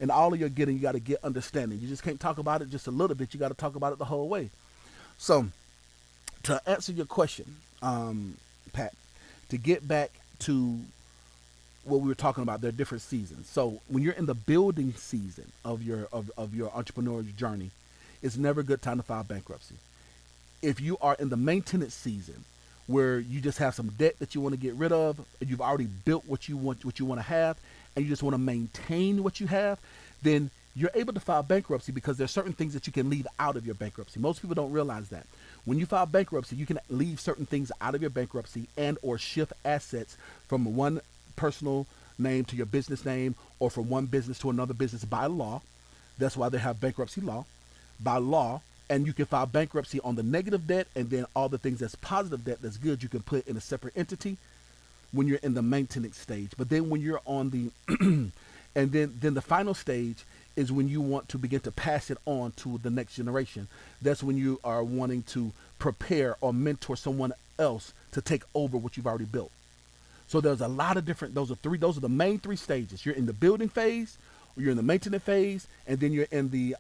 And all of your getting, you gotta get understanding. You just can't talk about it just a little bit, you gotta talk about it the whole way. So to answer your question, Pat, to get back to what we were talking about, there are different seasons. So when you're in the building season of your entrepreneurial journey, it's never a good time to file bankruptcy. If you are in the maintenance season, where you just have some debt that you want to get rid of, and you've already built what you want to have, and you just want to maintain what you have, then you're able to file bankruptcy because there's certain things that you can leave out of your bankruptcy. Most people don't realize that. When you file bankruptcy, you can leave certain things out of your bankruptcy and or shift assets from one personal name to your business name or from one business to another business by law. That's why they have bankruptcy law. By law, and you can file bankruptcy on the negative debt, and then all the things that's positive debt that's good you can put in a separate entity when you're in the maintenance stage. But then when you're on the and then the final stage is when you want to begin to pass it on to the next generation. That's when you are wanting to prepare or mentor someone else to take over what you've already built. So there's a lot of different, those are the main three stages. You're in the building phase, you're in the maintenance phase, and then you're in the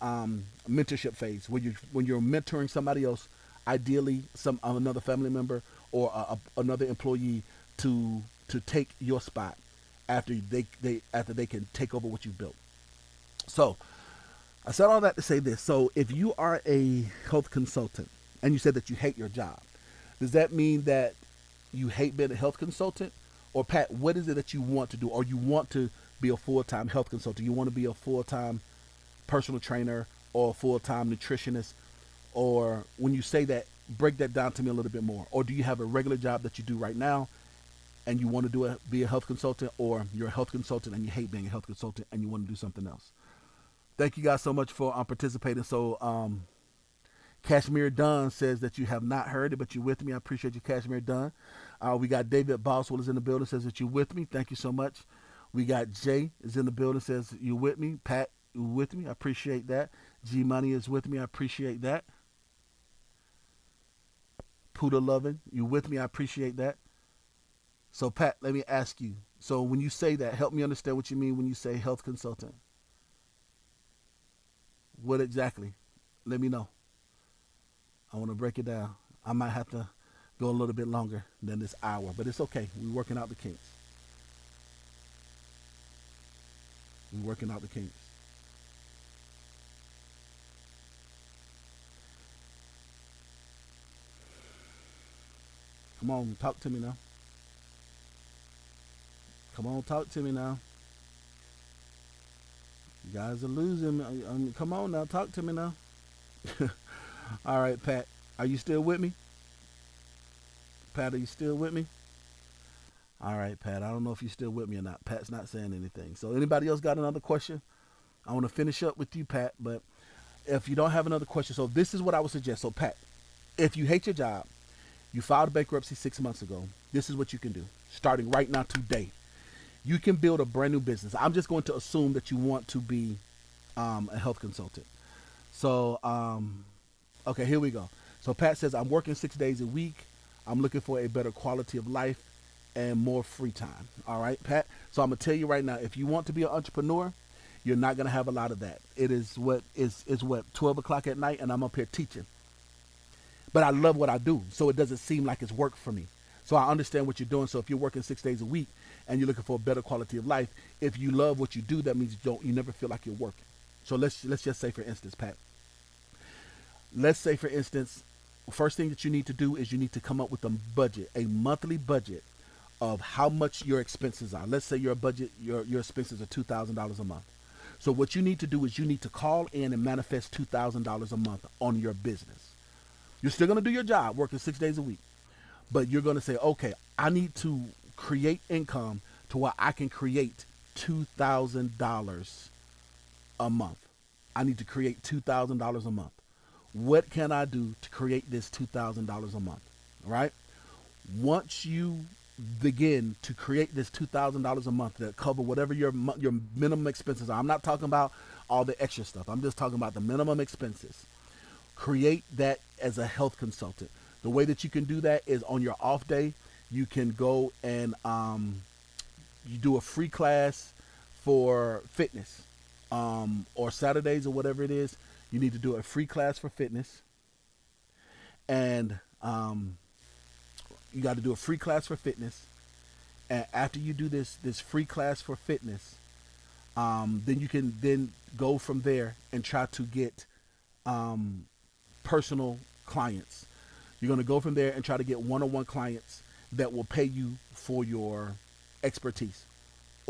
mentorship phase where when you're mentoring somebody else, ideally some another family member or another employee to take your spot after they can take over what you've built. So I said all that to say this. So if you are a health consultant and you said that you hate your job, does that mean that you hate being a health consultant? Or Pat, what is it that you want to do? Or you want to be a full-time health consultant? You want to be a full-time personal trainer or a full-time nutritionist? Or when you say that, break that down to me a little bit more. Or do you have a regular job that you do right now and you want to be a health consultant, or you're a health consultant and you hate being a health consultant and you want to do something else? Thank you guys so much for participating. So Kashmir Dunn says that you have not heard it, but you're with me. I appreciate you, Kashmir Dunn. We got David Boswell is in the building, says that you're with me. Thank you so much. We got Jay is in the building, says you're with me. Pat, you with me. I appreciate that. G Money is with me. I appreciate that. Puda Lovin, you with me. I appreciate that. So Pat, let me ask you. So when you say that, help me understand what you mean when you say health consultant. What exactly? Let me know. I want to break it down. I might have to go a little bit longer than this hour, but it's okay. We're working out the kinks. We're working out the kinks. Come on, talk to me now. Come on, talk to me now. You guys are losing. Come on now, talk to me now. All right, Pat, are you still with me? Pat, are you still with me? All right, Pat, I don't know if you're still with me or not. Pat's not saying anything. So anybody else got another question? I want to finish up with you, Pat, but if you don't have another question, so this is what I would suggest. So Pat, if you hate your job, you filed bankruptcy 6 months ago, this is what you can do. Starting right now today, you can build a brand new business. I'm just going to assume that you want to be a health consultant. So, okay, here we go. So Pat says, I'm working 6 days a week. I'm looking for a better quality of life and more free time. All right, Pat. So I'm going to tell you right now, if you want to be an entrepreneur, you're not going to have a lot of that. It is what 12 o'clock at night and I'm up here teaching. But I love what I do, so it doesn't seem like it's work for me. So I understand what you're doing. So if you're working 6 days a week and you're looking for a better quality of life, if you love what you do, that means you never feel like you're working. So let's just say, for instance, Pat. Let's say, for instance, first thing that you need to do is you need to come up with a monthly budget of how much your expenses are. Let's say your expenses are $2,000 a month. So what you need to do is you need to call in and manifest $2,000 a month on your business. You're still going to do your job, working 6 days a week, but you're going to say, okay, I need to create income to where I can create $2,000 a month. I need to create $2,000 a month. What can I do to create this $2,000 a month? All right. Once you begin to create this $2,000 a month that cover whatever your minimum expenses are, I'm not talking about all the extra stuff. I'm just talking about the minimum expenses. Create that as a health consultant. The way that you can do that is on your off day, you can go and you do a free class for fitness, or Saturdays or whatever it is. You need to do a free class for fitness, and you got to do a free class for fitness. And after you do this free class for fitness, then you can then go from there and try to get personal clients. You're going to go from there and try to get one-on-one clients that will pay you for your expertise.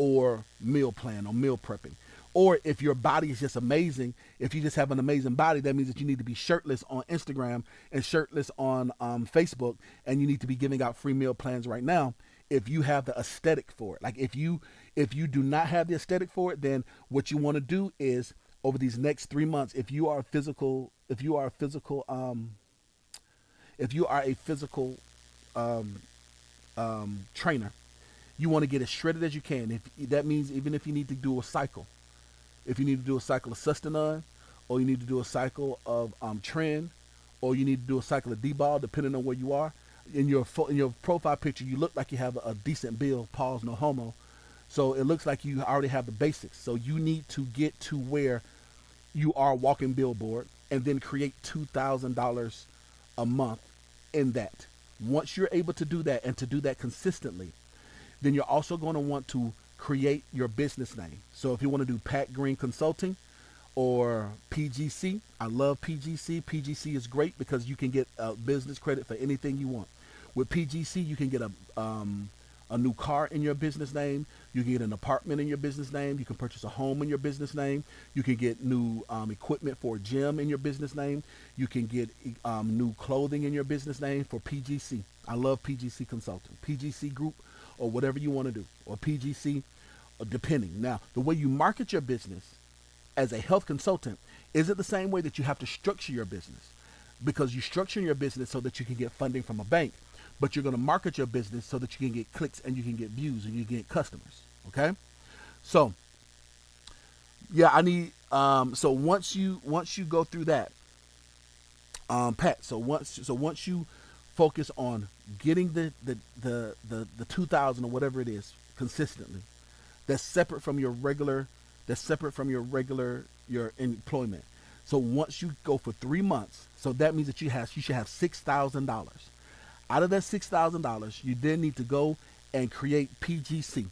or meal plan or meal prepping. Or if your body is just amazing, if you just have an amazing body, that means that you need to be shirtless on Instagram and shirtless on Facebook, and you need to be giving out free meal plans right now. If you have the aesthetic for it, like if you do not have the aesthetic for it, then what you want to do is over these next 3 months, if you are a physical trainer, you want to get as shredded as you can. If that means even if you need to do a cycle, if you need to do a cycle of Sustanon, or you need to do a cycle of Trend, or you need to do a cycle of D-ball, depending on where you are. In your profile picture, you look like you have a decent build. Pause, no homo. So it looks like you already have the basics. So you need to get to where you are a walking billboard, and then create $2,000 a month in that. Once you're able to do that and to do that consistently, then you're also going to want to create your business name. So if you want to do Pat Green Consulting or PGC, I love PGC. PGC is great because you can get business credit for anything you want. With PGC, you can get a new car in your business name. You can get an apartment in your business name. You can purchase a home in your business name. You can get new equipment for a gym in your business name. You can get new clothing in your business name for PGC. I love PGC Consulting, PGC Group, or whatever you want to do, or PGC, depending. Now, the way you market your business as a health consultant isn't the same way that you have to structure your business, because you structure your business so that you can get funding from a bank, but you're going to market your business so that you can get clicks and you can get views and you can get customers. Okay, so yeah, I need so once you go through that, Pat. So once you focus on getting the 2,000 or whatever it is consistently, that's separate from your regular your employment. So once you go for 3 months, so that means that you should have $6,000. Out of that $6,000, you then need to go and create PGC,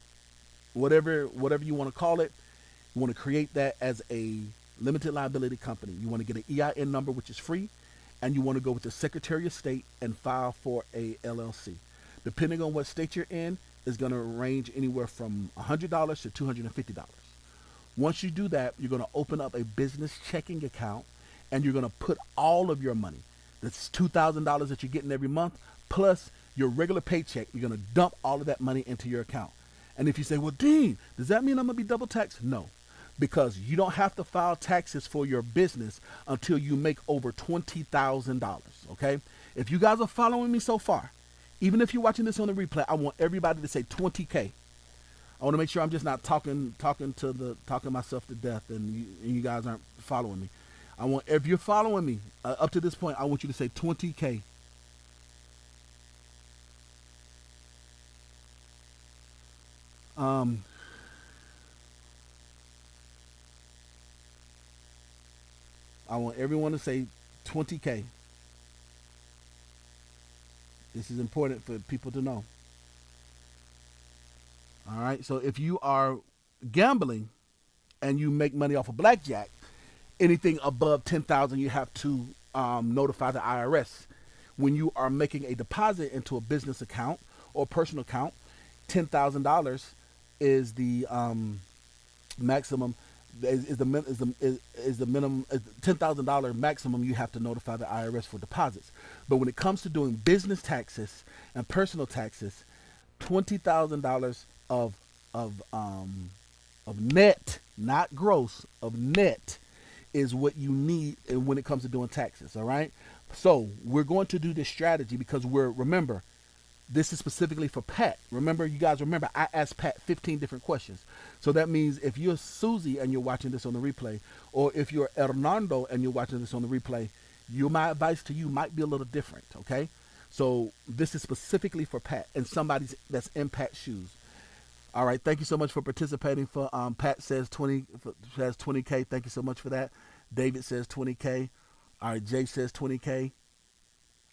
whatever you want to call it. You want to create that as a limited liability company. You want to get an EIN number, which is free, and you want to go with the Secretary of State and file for a LLC. Depending on what state you're in, is going to range anywhere from $100 to $250. Once you do that, you're going to open up a business checking account, and you're going to put all of your money, that's $2,000 that you're getting every month, plus your regular paycheck, you're going to dump all of that money into your account. And if you say, well, Dean, does that mean I'm going to be double taxed? No, because you don't have to file taxes for your business until you make over $20,000. Okay? If you guys are following me so far, even if you're watching this on the replay, I want everybody to say 20K. I want to make sure I'm just not talking myself to death, and you guys aren't following me. If you're following me up to this point, I want you to say 20K. Um, I want everyone to say 20K. This is important for people to know. All right. So if you are gambling and you make money off of blackjack, anything above 10,000, you have to notify the IRS. When you are making a deposit into a business account or personal account, $10,000 is the maximum. Is the minimum $10,000 maximum you have to notify the IRS for deposits. But when it comes to doing business taxes and personal taxes, $20,000 of net, not gross, of net is what you need. And when it comes to doing taxes, all right. So we're going to do this strategy because remember, this is specifically for Pat. Remember, I asked Pat 15 different questions. So that means if you're Susie and you're watching this on the replay, or if you're Hernando and you're watching this on the replay, my advice to you might be a little different, okay? So this is specifically for Pat and somebody that's in Pat's shoes. All right, thank you so much for participating. For Pat says 20K. Thank you so much for that. David says 20K. All right, Jay says 20K.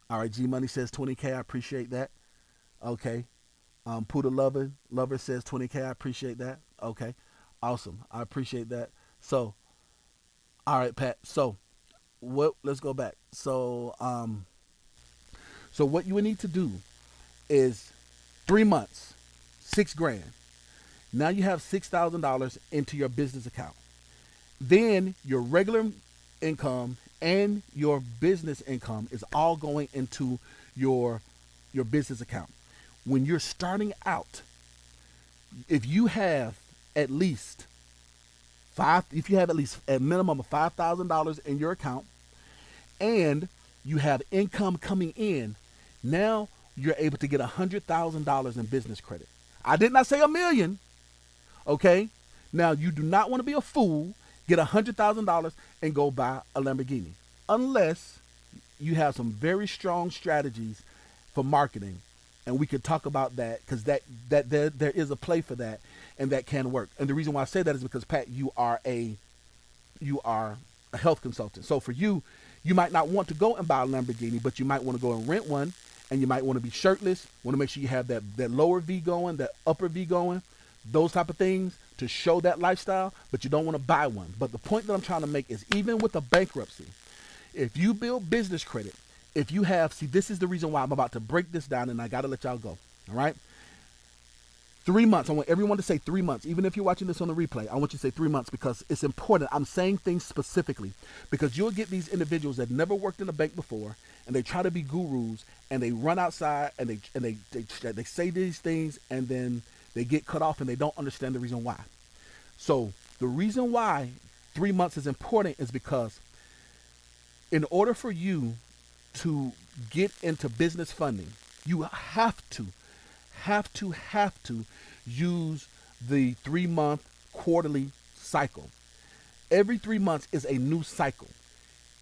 All right, G Money says 20K. I appreciate that. Okay. Puda Lover says 20K. I appreciate that. Okay. Awesome. I appreciate that. So, all right, Pat. So, let's go back. So what you would need to do is 3 months, $6 grand. Now you have $6,000 into your business account. Then your regular income and your business income is all going into your your business account. When you're starting out, if you have at least if you have at least a minimum of $5,000 in your account, and you have income coming in, now you're able to get $100,000 in business credit. I did not say a million. Okay. Now you do not want to be a fool. Get $100,000 and go buy a Lamborghini, unless you have some very strong strategies for marketing, and we could talk about that, because there is a play for that, and that can work. And the reason why I say that is because, Pat, you are a health consultant. So for you, you might not want to go and buy a Lamborghini, but you might want to go and rent one, and you might want to be shirtless. Want to make sure you have that lower V going, that upper V going, those type of things to show that lifestyle. But you don't want to buy one. But the point that I'm trying to make is, even with a bankruptcy, if you build business credit, if you have, see, this is the reason why I'm about to break this down, and I got to let y'all go. All right. 3 months. I want everyone to say 3 months. Even if you're watching this on the replay, I want you to say 3 months, because it's important. I'm saying things specifically because you'll get these individuals that never worked in a bank before, and they try to be gurus, and they run outside and they say these things, and then they get cut off and they don't understand the reason why. So the reason why 3 months is important is because in order for you to get into business funding, you have to use the 3 month quarterly cycle. Every 3 months is a new cycle.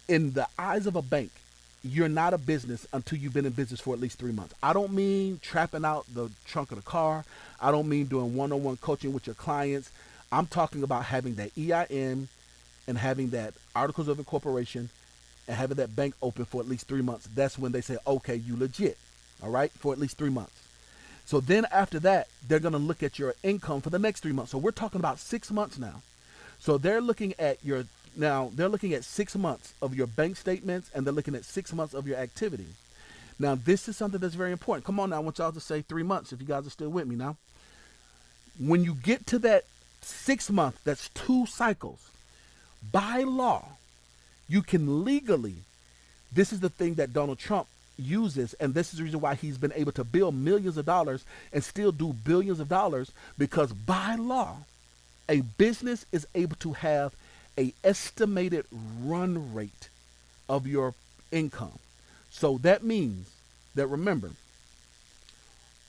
In the eyes of a bank, you're not a business until you've been in business for at least 3 months. I don't mean trapping out the trunk of the car. I don't mean doing one-on-one coaching with your clients. I'm talking about having that EIN and having that articles of incorporation and having that bank open for at least 3 months. That's when they say, okay, you legit. All right, for at least 3 months. So then after that, they're going to look at your income for the next 3 months. So we're talking about 6 months now. So they're looking at they're looking at 6 months of your bank statements, and they're looking at 6 months of your activity. Now, this is something that's very important. Come on now, I want y'all to say 3 months if you guys are still with me now. When you get to that 6 month, that's 2 cycles. By law, you can legally, this is the thing that Donald Trump uses, and this is the reason why he's been able to build millions of dollars and still do billions of dollars, because by law, a business is able to have a estimated run rate of your income. So that means that, remember,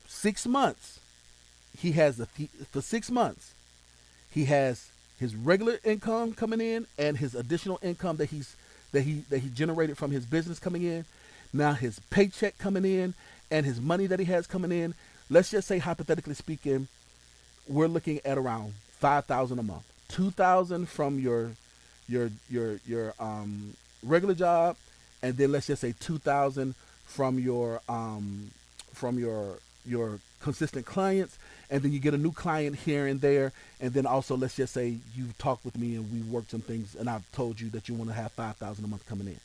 6 months, for 6 months, he has his regular income coming in and his additional income that he generated from his business coming in. Now his paycheck coming in and his money that he has coming in. Let's just say, hypothetically speaking, we're looking at around $5,000 a month, $2,000 from your regular job, and then let's just say $2,000 from your consistent clients, and then you get a new client here and there, and then also let's just say you've talked with me and we worked some things, and I've told you that you want to have $5,000 a month coming in.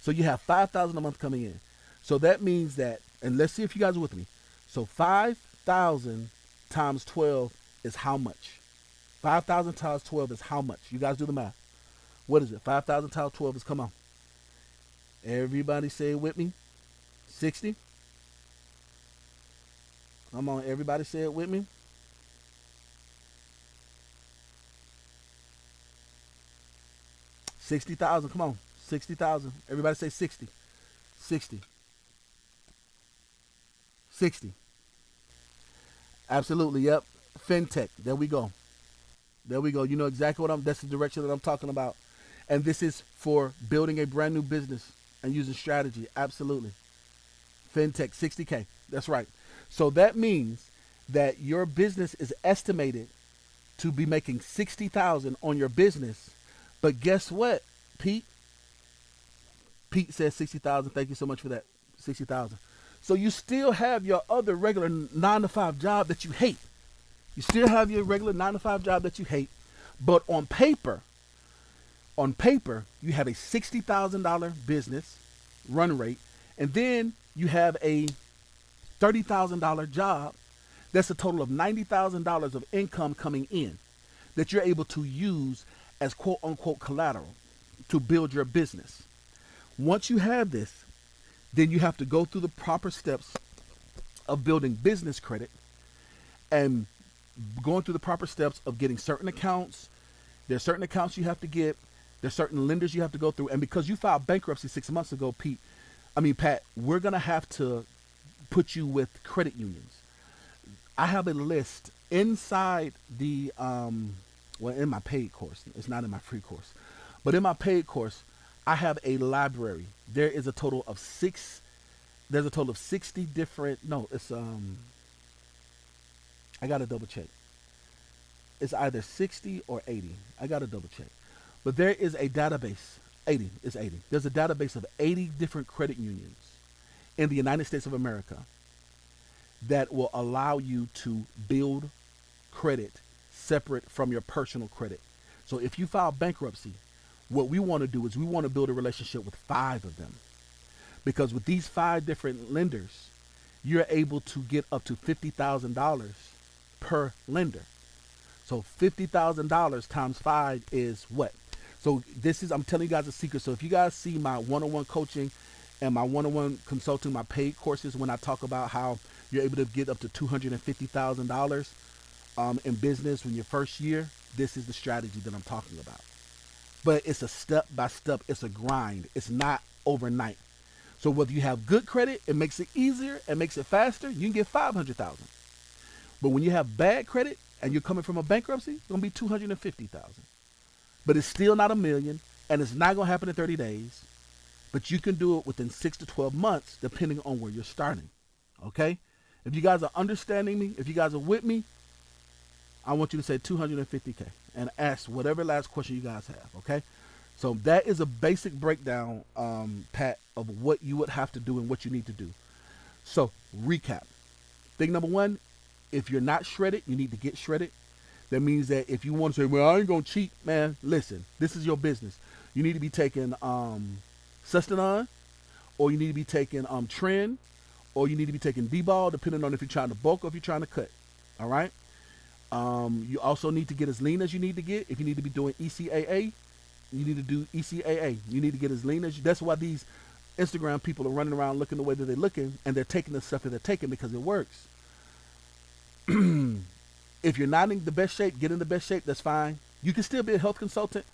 So you have $5,000 a month coming in. So that means that, and let's see if you guys are with me. So 5,000 times 12 is how much? 5,000 times 12 is how much? You guys do the math. What is it? 5,000 times 12 is, come on. Everybody say it with me. 60. Come on, everybody say it with me. 60,000. Come on. 60,000. Everybody say 60. 60. 60. Absolutely. Yep. FinTech. There we go. There we go. You know exactly that's the direction that I'm talking about. And this is for building a brand new business and using strategy. Absolutely. FinTech, 60K. That's right. So that means that your business is estimated to be making 60,000 on your business. But guess what, Pete? Pete says 60,000. Thank you so much for that. 60,000. So you still have your other regular 9-to-5 job that you hate. You still have your regular 9-to-5 job that you hate, but on paper, you have a $60,000 business run rate, and then you have a $30,000 job That's a total of $90,000 of income coming in that you're able to use as quote unquote collateral to build your business. Once you have this, then you have to go through the proper steps of building business credit and going through the proper steps of getting certain accounts. There's certain accounts you have to get. There's certain lenders you have to go through. And because you filed bankruptcy 6 months ago, Pat, we're gonna have to put you with credit unions. I have a list inside the well, in my paid course. It's not in my free course, but in my paid course, I have a library. There is a total of six. There's a total of 60 different. No, it's I gotta double check. It's either 60 or 80. I gotta double check. But there is a database. 80 is 80. There's a database of 80 different credit unions in the United States of America that will allow you to build credit separate from your personal credit. So if you file bankruptcy, what we want to do is we want to build a relationship with five of them. Because with these five different lenders, you're able to get up to $50,000 per lender. So $50,000 times five is what? So this is, I'm telling you guys a secret. So if you guys see my one-on-one coaching and my one-on-one consulting, my paid courses, when I talk about how you're able to get up to $250,000 in business in your first year, this is the strategy that I'm talking about. But it's a step by step. It's a grind. It's not overnight. So whether you have good credit, it makes it easier, it makes it faster. You can get 500,000. But when you have bad credit and you're coming from a bankruptcy, it's gonna be 250,000. But it's still not a million, and it's not gonna happen in 30 days. But you can do it within 6 to 12 months, depending on where you're starting. Okay? If you guys are understanding me, if you guys are with me, I want you to say 250K and ask whatever last question you guys have. Okay? So that is a basic breakdown, Pat, of what you would have to do and what you need to do. So recap. Thing number one, if you're not shredded, you need to get shredded. That means that if you want to say, well, I ain't going to cheat, man, listen, this is your business. You need to be taking Sustanon, or you need to be taking Trend, or you need to be taking D-Ball, depending on if you're trying to bulk or if you're trying to cut. All right? You also need to get as lean as you need to get. If you need to be doing ECAA, you need to do ECAA. You need to get as lean as you. That's why these Instagram people are running around looking the way that they're looking, and they're taking the stuff that they're taking because it works. If you're not in the best shape, get in the best shape. That's fine. You can still be a health consultant,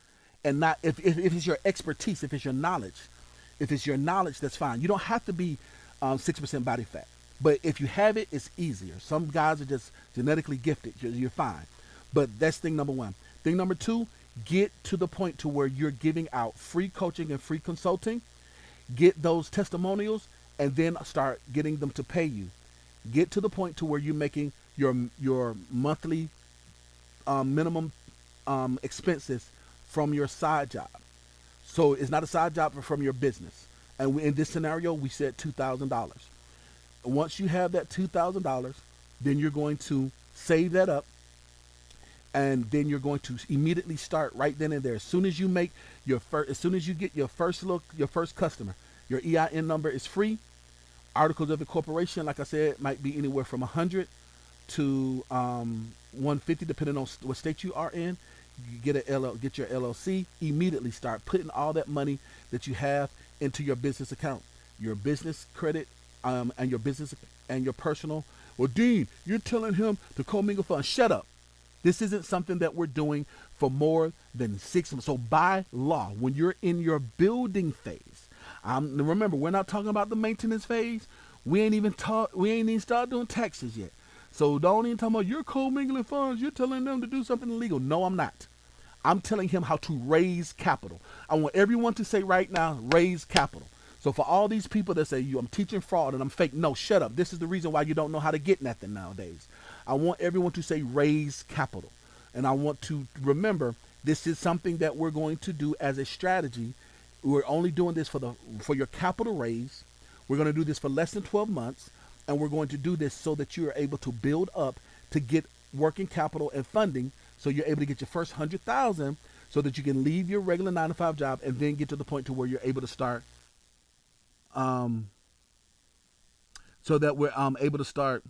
and not if it's your expertise, if it's your knowledge, that's fine. You don't have to be 6% body fat, but if you have it, it's easier. Some guys are just genetically gifted. You're fine. But that's thing number one. Thing number two, get to the point to where you're giving out free coaching and free consulting. Get those testimonials, and then start getting them to pay you. Get to the point to where you're making your monthly minimum expenses from your side job. So it's not a side job, but from your business. And in this scenario, we said $2,000. Once you have that $2,000, then you're going to save that up, and then you're going to immediately start right then and there. As soon as you make your first, as soon as you get your first customer, your EIN number is free. Articles of incorporation, like I said, might be anywhere from 100 to 150, depending on what state you are in. You get your LLC. Immediately start putting all that money that you have into your business account, your business credit, and your business and your personal. Well, Dean, you're telling him to commingle funds. Shut up. This isn't something that we're doing for more than 6 months. So by law, when you're in your building phase, remember, we're not talking about the maintenance phase. We ain't even started doing taxes yet. So don't even talk about you're commingling funds. You're telling them to do something illegal. No, I'm not. I'm telling him how to raise capital. I want everyone to say right now, raise capital. So for all these people that say, I'm teaching fraud and I'm fake, no, shut up. This is the reason why you don't know how to get nothing nowadays. I want everyone to say raise capital. And I want to remember, this is something that we're going to do as a strategy. We're only doing this for your capital raise. We're going to do this for less than 12 months. And we're going to do this so that you are able to build up to get working capital and funding, so you're able to get your first 100,000, so that you can leave your regular 9 to 5 job and then get to the point to where you're able to start. So that we're able to start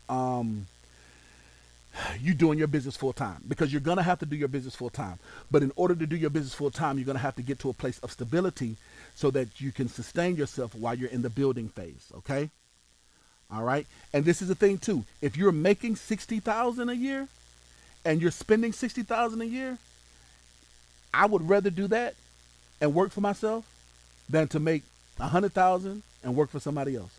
um, you doing your business full time, because you're gonna have to do your business full time. But in order to do your business full time, you're gonna have to get to a place of stability so that you can sustain yourself while you're in the building phase. Okay, all right. And this is the thing too. If you're making 60,000 a year and you're spending 60,000 a year, I would rather do that and work for myself than to make 100,000 and work for somebody else.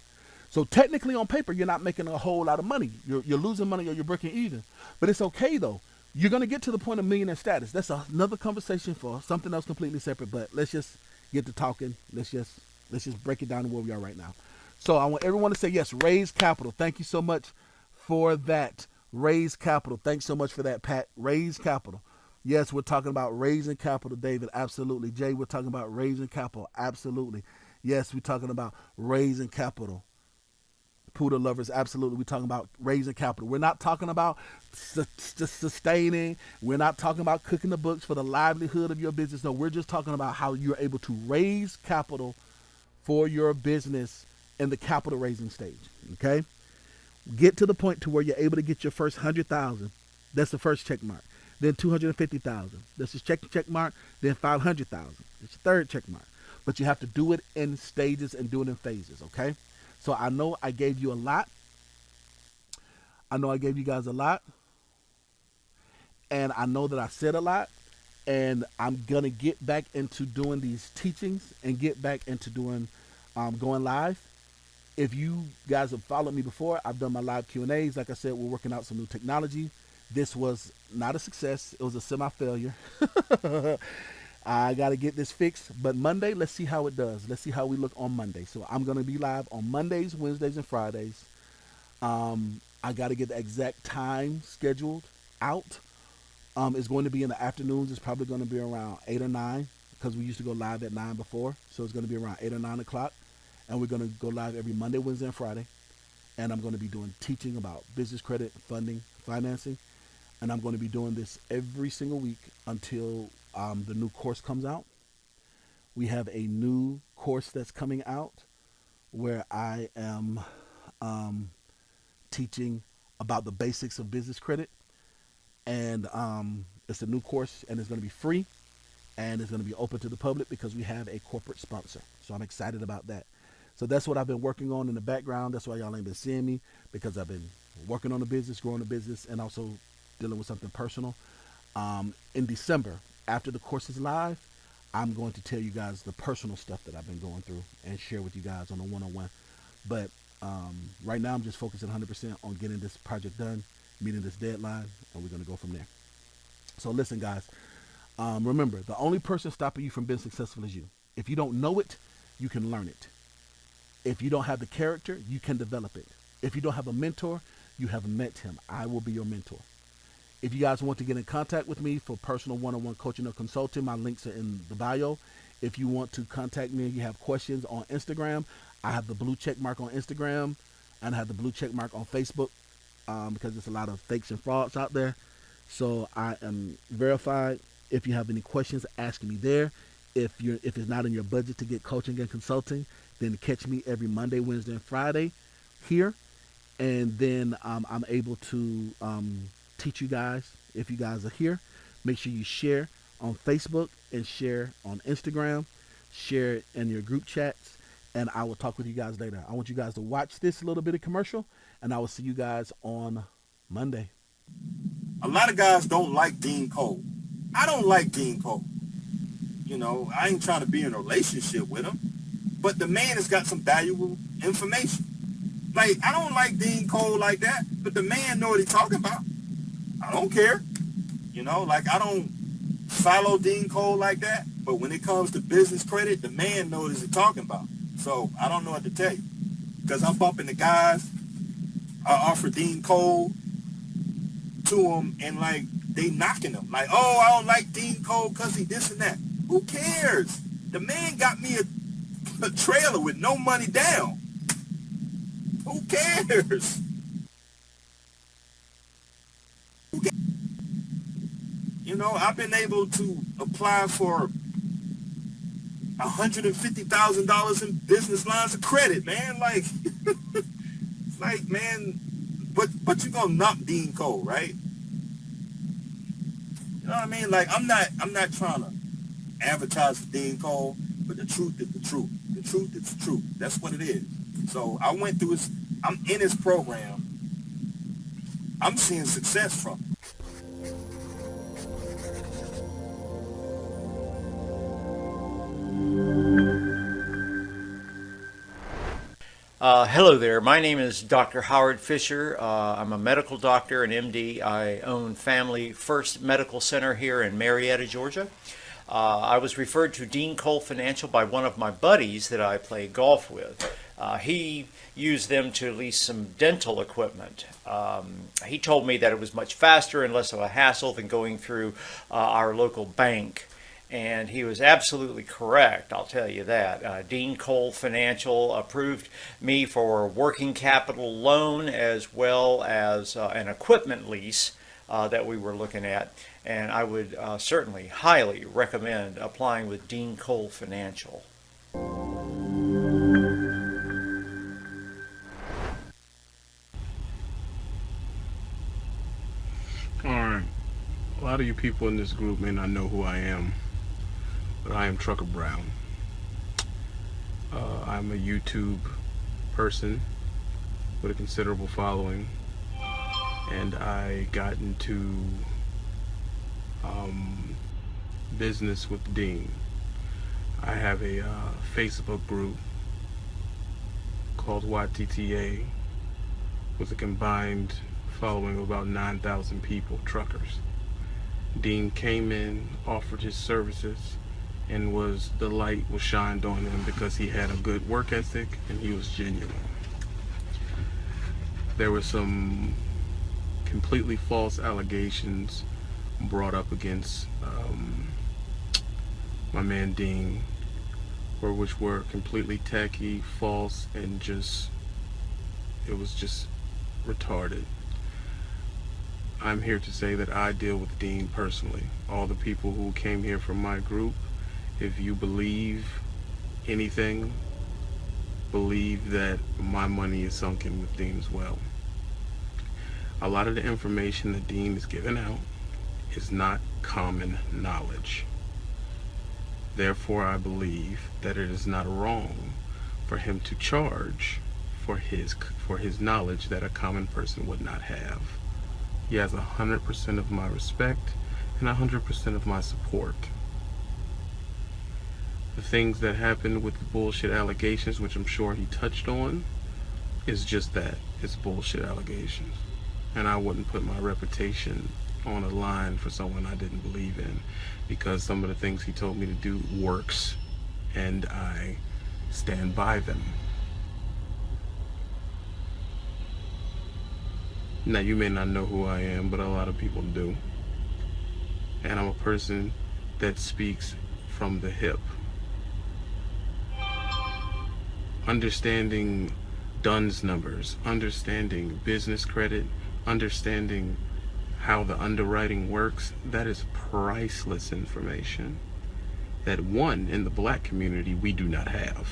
So technically, on paper, you're not making a whole lot of money. You're losing money or you're breaking even. But it's okay though. You're gonna get to the point of millionaire status. That's another conversation for something else completely separate. But let's just get to talking. Let's just break it down to where we are right now. So I want everyone to say yes. Raise capital. Thank you so much for that. Raise capital. Thanks so much for that, Pat. Raise capital. Yes, we're talking about raising capital, David. Absolutely. Jay, we're talking about raising capital. Absolutely. Yes, we're talking about raising capital. Poodle lovers, absolutely. We're talking about raising capital. We're not talking about sustaining. We're not talking about cooking the books for the livelihood of your business. No, we're just talking about how you're able to raise capital for your business in the capital raising stage. Okay? Get to the point to where you're able to get your first 100,000. That's the first check mark. Then 250,000. That's the check mark. Then 500,000. It's the third check mark. But you have to do it in stages and do it in phases. Okay? So I know I gave you a lot. I know I gave you guys a lot. And I know that I said a lot. And I'm going to get back into doing these teachings and get back into doing going live. If you guys have followed me before, I've done my live Q&As. Like I said, we're working out some new technology. This was not a success. It was a semi-failure. I got to get this fixed. But Monday, let's see how it does. Let's see how we look on Monday. So I'm going to be live on Mondays, Wednesdays, and Fridays. I got to get the exact time scheduled out. It's going to be in the afternoons. It's probably going to be around 8 or 9 because we used to go live at 9 before. So it's going to be around 8 or 9 o'clock. And we're going to go live every Monday, Wednesday, and Friday. And I'm going to be doing teaching about business credit, funding, financing. And I'm going to be doing this every single week until the new course comes out. We have a new course that's coming out where I am teaching about the basics of business credit. And it's a new course, and it's going to be free. And it's going to be open to the public because we have a corporate sponsor. So I'm excited about that. So that's what I've been working on in the background. That's why y'all ain't been seeing me, because I've been working on the business, growing the business, and also dealing with something personal. In December, after the course is live, I'm going to tell you guys the personal stuff that I've been going through and share with you guys on a one-on-one. But right now, I'm just focusing 100% on getting this project done, meeting this deadline, and we're going to go from there. So listen, guys, remember, the only person stopping you from being successful is you. If you don't know it, you can learn it. If you don't have the character, you can develop it. If you don't have a mentor, you have met him. I will be your mentor. If you guys want to get in contact with me for personal one-on-one coaching or consulting, my links are in the bio. If you want to contact me and you have questions on Instagram, I have the blue check mark on Instagram and I have the blue check mark on Facebook because there's a lot of fakes and frauds out there. So I am verified. If you have any questions, ask me there. If it's not in your budget to get coaching and consulting, then catch me every Monday, Wednesday, and Friday here. And then I'm able to teach you guys. If you guys are here, make sure you share on Facebook and share on Instagram, share it in your group chats, and I will talk with you guys later. I want you guys to watch this little bit of commercial, and I will see you guys on Monday. A lot of guys don't like E.DeanCole. I don't like E.DeanCole. You know, I ain't trying to be in a relationship with him, but the man has got some valuable information. Like, I don't like E.DeanCole like that, but the man know what he's talking about. I don't care. You know, like, I don't follow E.DeanCole like that, but when it comes to business credit, the man knows what he's talking about. So I don't know what to tell you, because I'm bumping the guys. I offer E.DeanCole to them, and like, they knocking them. Like, oh, I don't like E.DeanCole because he this and that. Who cares? The man got me a trailer with no money down. Who cares? You know, I've been able to apply for $150,000 in business lines of credit, man. Like, it's like, man, But you gonna knock Dean Cole, right? You know what I mean? Like I'm not trying to advertise for Dean Cole, but the truth is the truth. The truth is the truth. That's what it is. So I went through his. I'm in his program. I'm seeing success from it. Hello there. My name is Dr. Howard Fisher. I'm a medical doctor and MD. I own Family First Medical Center here in Marietta, Georgia. I was referred to E.DeanCole Financial by one of my buddies that I play golf with. He used them to lease some dental equipment. He told me that it was much faster and less of a hassle than going through our local bank. And he was absolutely correct, I'll tell you that. E.DeanCole Financial approved me for a working capital loan as well as an equipment lease that we were looking at. And I would certainly highly recommend applying with E.DeanCole Financial. Alright, a lot of you people in this group may not know who I am, but I am Trucker Brown. I'm a YouTube person with a considerable following, and I got into business with Dean. I have a Facebook group called YTTA with a combined following of about 9,000 people, truckers. Dean came in, offered his services, and the light was shined on him because he had a good work ethic and he was genuine. There were some completely false allegations brought up against my man Dean, which were completely tacky, false, and it was just retarded. I'm here to say that I deal with Dean personally. All the people who came here from my group, if you believe anything, believe that my money is sunken with Dean as well. A lot of the information that Dean is giving out is not common knowledge. Therefore, I believe that it is not wrong for him to charge for his knowledge that a common person would not have. He has 100% of my respect and 100% of my support. The things that happened with the bullshit allegations, which I'm sure he touched on, is just that. It's bullshit allegations. And I wouldn't put my reputation on a line for someone I didn't believe in, because some of the things he told me to do works, and I stand by them. Now, you may not know who I am, but a lot of people do. And I'm a person that speaks from the hip. Understanding DUNS numbers, understanding business credit, understanding how the underwriting works, that is priceless information that, one, in the black community, we do not have.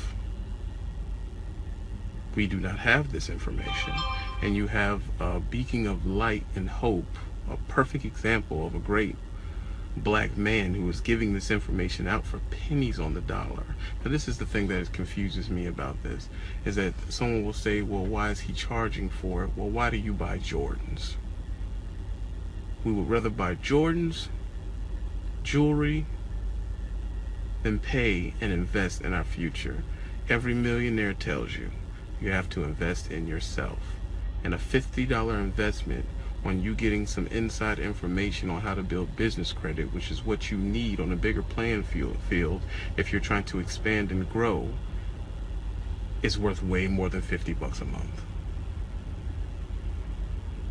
We do not have this information. And you have a beacon of light and hope, a perfect example of a great black man who is giving this information out for pennies on the dollar. Now, this is the thing that confuses me about this, is that someone will say, well, why is he charging for it? Well, why do you buy Jordans? We would rather buy Jordans, jewelry, than pay and invest in our future. Every millionaire tells you you have to invest in yourself. And a $50 investment on you getting some inside information on how to build business credit, which is what you need on a bigger playing field if you're trying to expand and grow, is worth way more than $50 a month.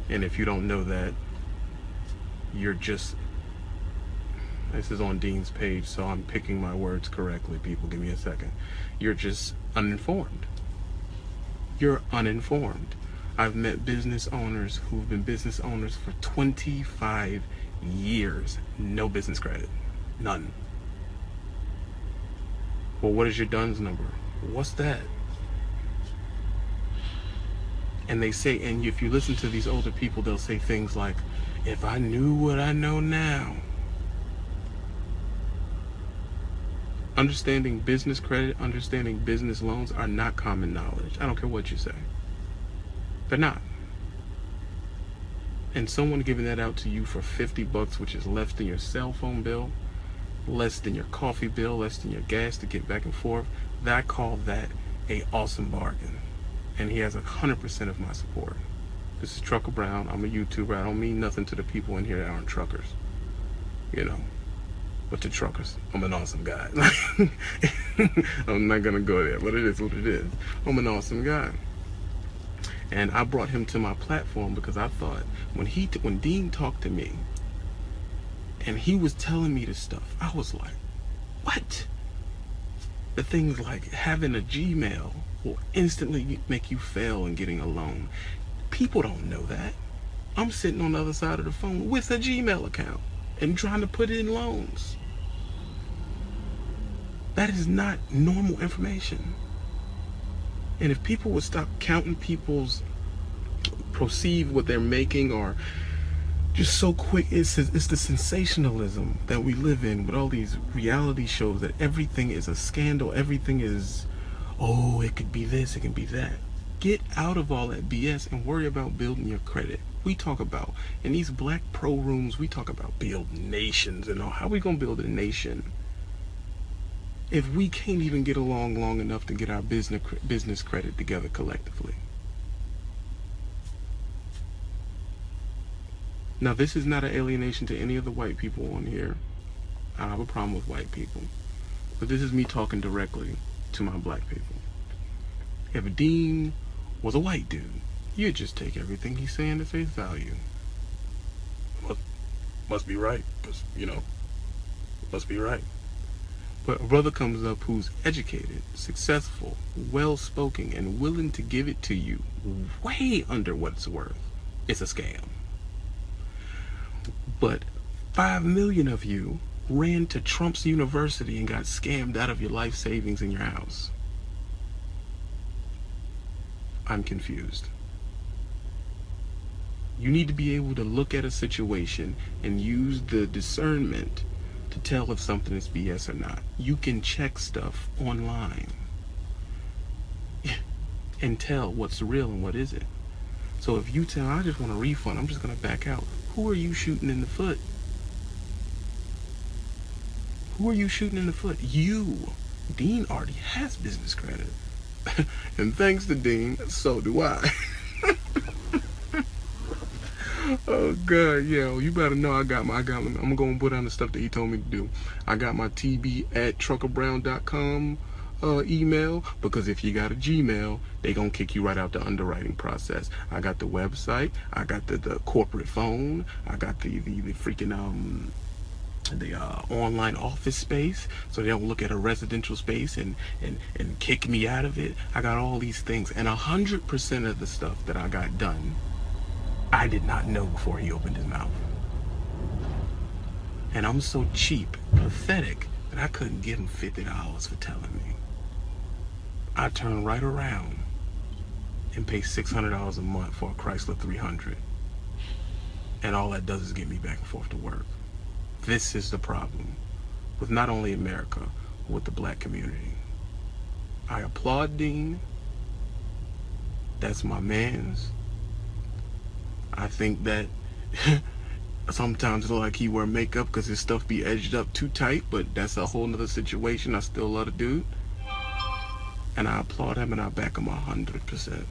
And if you don't know that, this is on Dean's page, so I'm picking my words correctly, people, give me a second. You're just uninformed. You're uninformed. I've met business owners who've been business owners for 25 years. No business credit. None. Well, what is your DUNS number? What's that? And they say, and if you listen to these older people, they'll say things like, if I knew what I know now. Understanding business credit, understanding business loans are not common knowledge. I don't care what you say. They're not. And someone giving that out to you for 50 bucks, which is less than your cell phone bill, less than your coffee bill, less than your gas to get back and forth, I call that a awesome bargain. And he has 100% of my support. This is Trucker Brown. I'm a YouTuber. I don't mean nothing to the people in here that aren't truckers. You know. But to truckers, I'm an awesome guy. I'm not gonna go there, but it is what it is. I'm an awesome guy. And I brought him to my platform because I thought when Dean talked to me and he was telling me this stuff, I was like, what? The things like having a Gmail will instantly make you fail in getting a loan. People don't know that. I'm sitting on the other side of the phone with a Gmail account and trying to put in loans. That is not normal information. And if people would stop counting people's perceive what they're making, or just so quick, it's the sensationalism that we live in with all these reality shows that everything is a scandal, everything is, oh, it could be this, it can be that. Get out of all that BS and worry about building your credit. We talk about, in these black pro rooms, we talk about build nations and all. How are we gonna build a nation if we can't even get along long enough to get our business credit together collectively? Now, this is not an alienation to any of the white people on here. I don't have a problem with white people. But this is me talking directly to my black people. If Dean was a white dude, you'd just take everything he's saying at face value. Must be right, because, must be right. But a brother comes up who's educated, successful, well-spoken, and willing to give it to you way under what it's worth. It's a scam. But 5 million of you ran to Trump's university and got scammed out of your life savings in your house. I'm confused. You need to be able to look at a situation and use the discernment to tell if something is BS or not. You can check stuff online and tell what's real and what isn't. So if you tell, I just want a refund, I'm just going to back out. Who are you shooting in the foot? Who are you shooting in the foot? You. Dean already has business credit. And thanks to Dean, so do I. Oh God, yeah. You better know I'm gonna put on the stuff that he told me to do. I got my tb@truckerbrown.com email, because if you got a Gmail, they gonna kick you right out the underwriting process. I got the website, I got the corporate phone, I got the freaking the online office space, so they don't look at a residential space and kick me out of it. I got all these things, and 100% of the stuff that I got done, I did not know before he opened his mouth. And I'm so cheap, pathetic, that I couldn't give him $50 for telling me. I turn right around and pay $600 a month for a Chrysler 300. And all that does is get me back and forth to work. This is the problem with not only America, but with the black community. I applaud Dean. That's my man's. I think that sometimes it's like he wear makeup because his stuff be edged up too tight, but that's a whole nother situation. I still love the dude. And I applaud him and I back him 100%.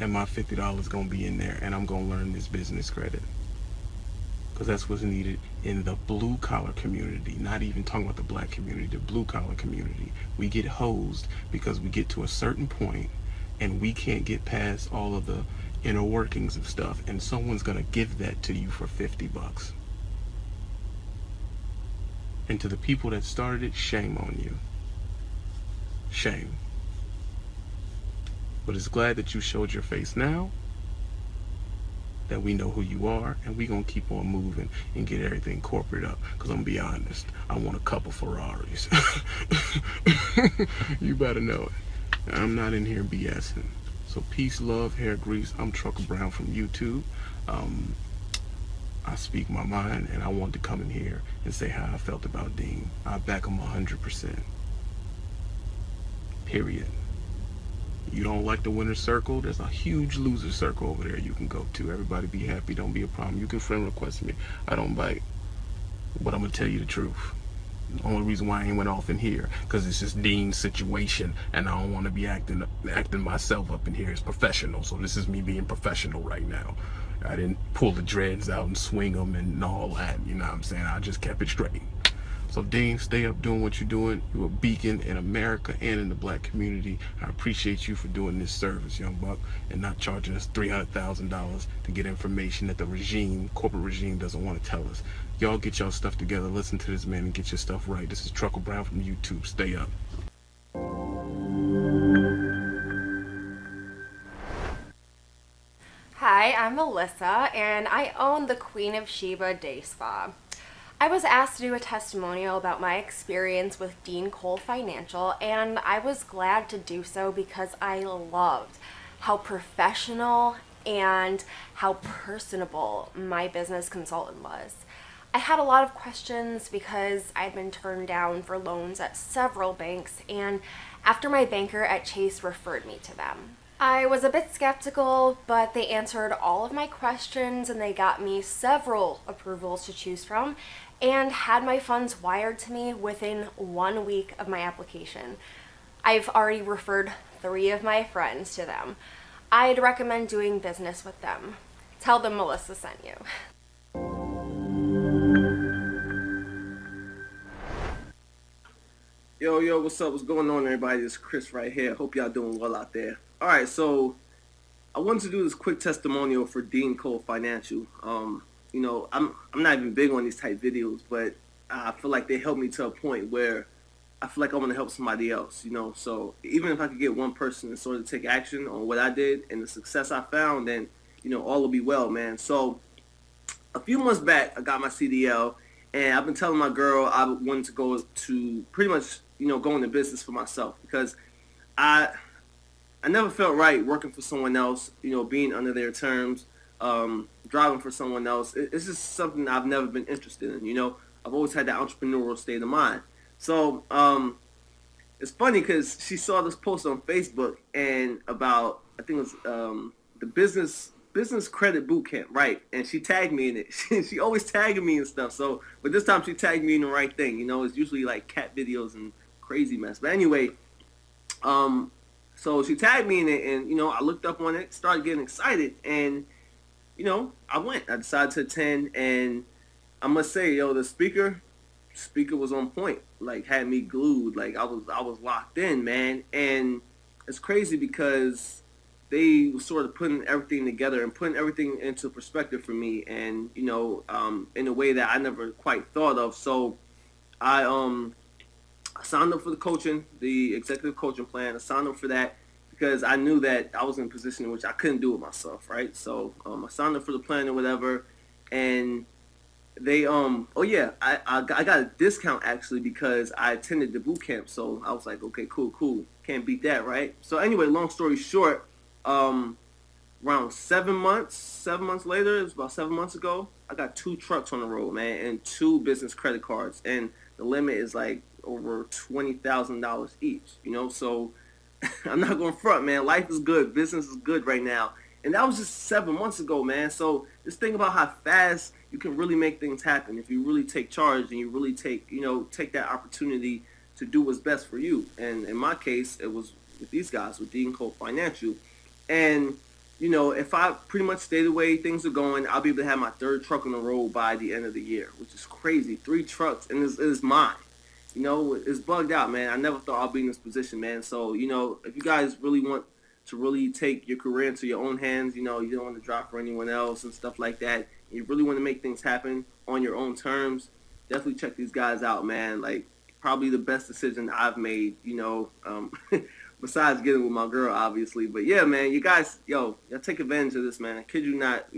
And my $50 gonna be in there, and I'm gonna learn this business credit. Because that's what's needed in the blue collar community. Not even talking about the black community, the blue collar community. We get hosed because we get to a certain point and we can't get past all of the inner workings of stuff, and someone's gonna give that to you for $50. And to the people that started it, shame on you. Shame. But it's glad that you showed your face now, that we know who you are, and we gonna keep on moving and get everything corporate up. Because I'm gonna be honest, I want a couple Ferraris. You better know it. I'm not in here BSing. So peace, love, hair grease. I'm Trucker Brown from YouTube. Um, I speak my mind, and I wanted to come in here and say how I felt about Dean. I back him 100%. Period. You don't like the winner circle? There's a huge loser circle over there you can go to. Everybody be happy. Don't be a problem. You can friend request me. I don't bite, but I'm gonna tell you the truth. The only reason why I ain't went off in here, because it's just Dean's situation, and I don't want to be acting myself up in here. It's professional, so this is me being professional right now. I didn't pull the dreads out and swing them and all that, you know what I'm saying? I just kept it straight. So Dean, stay up doing what you're doing. You're a beacon in America and in the black community. I appreciate you for doing this service, young buck, and not charging us $300,000 to get information that the corporate regime doesn't want to tell us. Y'all get y'all stuff together, listen to this man, and get your stuff right. This is Trucker Brown from YouTube. Stay up. Hi, I'm Melissa, and I own the Queen of Sheba Day Spa. I was asked to do a testimonial about my experience with E.DeanCole Financial, and I was glad to do so because I loved how professional and how personable my business consultant was. I had a lot of questions because I'd been turned down for loans at several banks, and after my banker at Chase referred me to them. I was a bit skeptical, but they answered all of my questions and they got me several approvals to choose from and had my funds wired to me within 1 week of my application. I've already referred 3 of my friends to them. I'd recommend doing business with them. Tell them Melissa sent you. Yo, what's up? What's going on, everybody? It's Chris right here. Hope y'all doing well out there. All right, so I wanted to do this quick testimonial for E.DeanCole Financial. I'm not even big on these type videos, but I feel like they helped me to a point where I feel like I want to help somebody else, So even if I could get one person to sort of take action on what I did and the success I found, then, all will be well, man. So a few months back, I got my CDL, and I've been telling my girl I wanted to go to pretty much, go into business for myself because I never felt right working for someone else, being under their terms, driving for someone else. It's just something I've never been interested in, I've always had that entrepreneurial state of mind. So it's funny because she saw this post on Facebook and about, I think it was the business credit boot camp, right? And she tagged me in it. She always tagging me and stuff. So, but this time she tagged me in the right thing. It's usually like cat videos and crazy mess. But anyway, so she tagged me in it, and I looked up on it, started getting excited, and I went. I decided to attend, and I must say, the speaker was on point. Like, had me glued. Like, I was locked in, man. And it's crazy because they were sort of putting everything together and putting everything into perspective for me, and in a way that I never quite thought of. So I signed up for the coaching, the executive coaching plan. I signed up for that because I knew that I was in a position in which I couldn't do it myself, right? So I signed up for the plan or whatever, and they I got a discount actually because I attended the boot camp. So I was like, okay, cool, can't beat that, right? So anyway, long story short, around 7 months later, it was about 7 months ago, I got 2 trucks on the road, man, and 2 business credit cards, and the limit is like over $20,000 each, so I'm not going to front, man. Life is good. Business is good right now. And that was just 7 months ago, man. So just think about how fast you can really make things happen if you really take charge and you really take that opportunity to do what's best for you. And in my case, it was with these guys, with E.DeanCole Financial. And, if I pretty much stay the way things are going, I'll be able to have my 3rd truck on the road by the end of the year, which is crazy. 3 trucks, and it is mine. It's bugged out, man. I never thought I'd be in this position, man. So, if you guys really want to really take your career into your own hands, you don't want to drive for anyone else and stuff like that, you really want to make things happen on your own terms, definitely check these guys out, man. Like, probably the best decision I've made, besides getting with my girl, obviously. But yeah, man, you guys, y'all take advantage of this, man. I kid you not,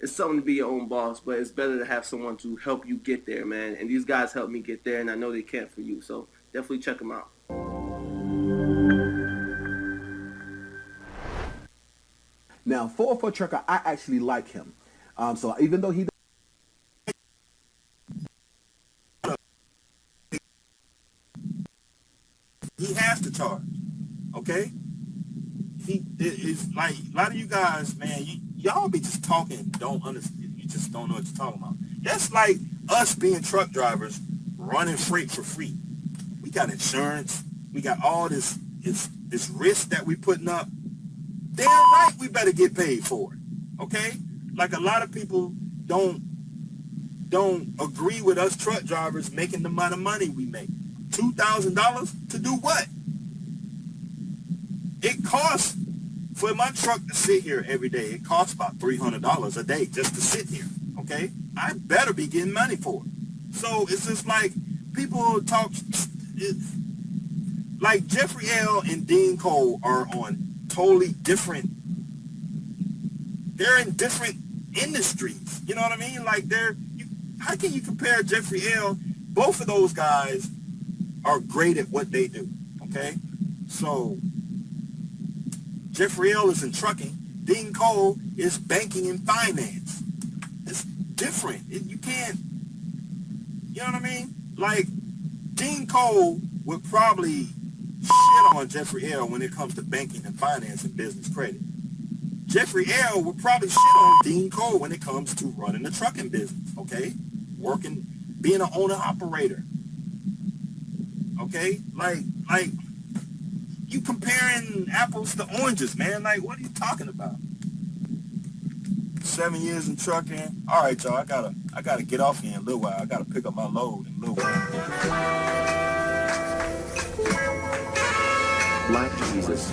it's something to be your own boss, but it's better to have someone to help you get there, man. And these guys helped me get there, and I know they can't for you. So definitely check them out. Now, 404 Trucker, I actually like him. So even though he has to charge. Okay, he is like a lot of you guys, man. Y'all be just talking, don't understand. You just don't know what you're talking about. That's like us being truck drivers running freight for free. We got insurance. We got all this risk that we putting up. Damn right, we better get paid for it. Okay, like a lot of people don't agree with us truck drivers making the amount of money we make. $2,000 to do what? It costs for my truck to sit here every day. It costs about $300 a day just to sit here. Okay, I better be getting money for it. So it's just like people talk. Like Jeffrey L. and E.DeanCole are on totally different. They're in different industries. You know what I mean? Like how can you compare Jeffrey L.? Both of those guys are great at what they do. Okay, so Jeffrey L. is in trucking. E.DeanCole is banking and finance. It's different. You can't. You know what I mean? Like E.DeanCole would probably shit on Jeffrey L. when it comes to banking and finance and business credit. Jeffrey L. would probably shit on E.DeanCole when it comes to running the trucking business, okay? Working, being an owner-operator, okay? Like, you comparing apples to oranges, man. Like, what are you talking about? 7 years in trucking. All right, y'all, I gotta get off here in a little while. I gotta pick up my load in a little while.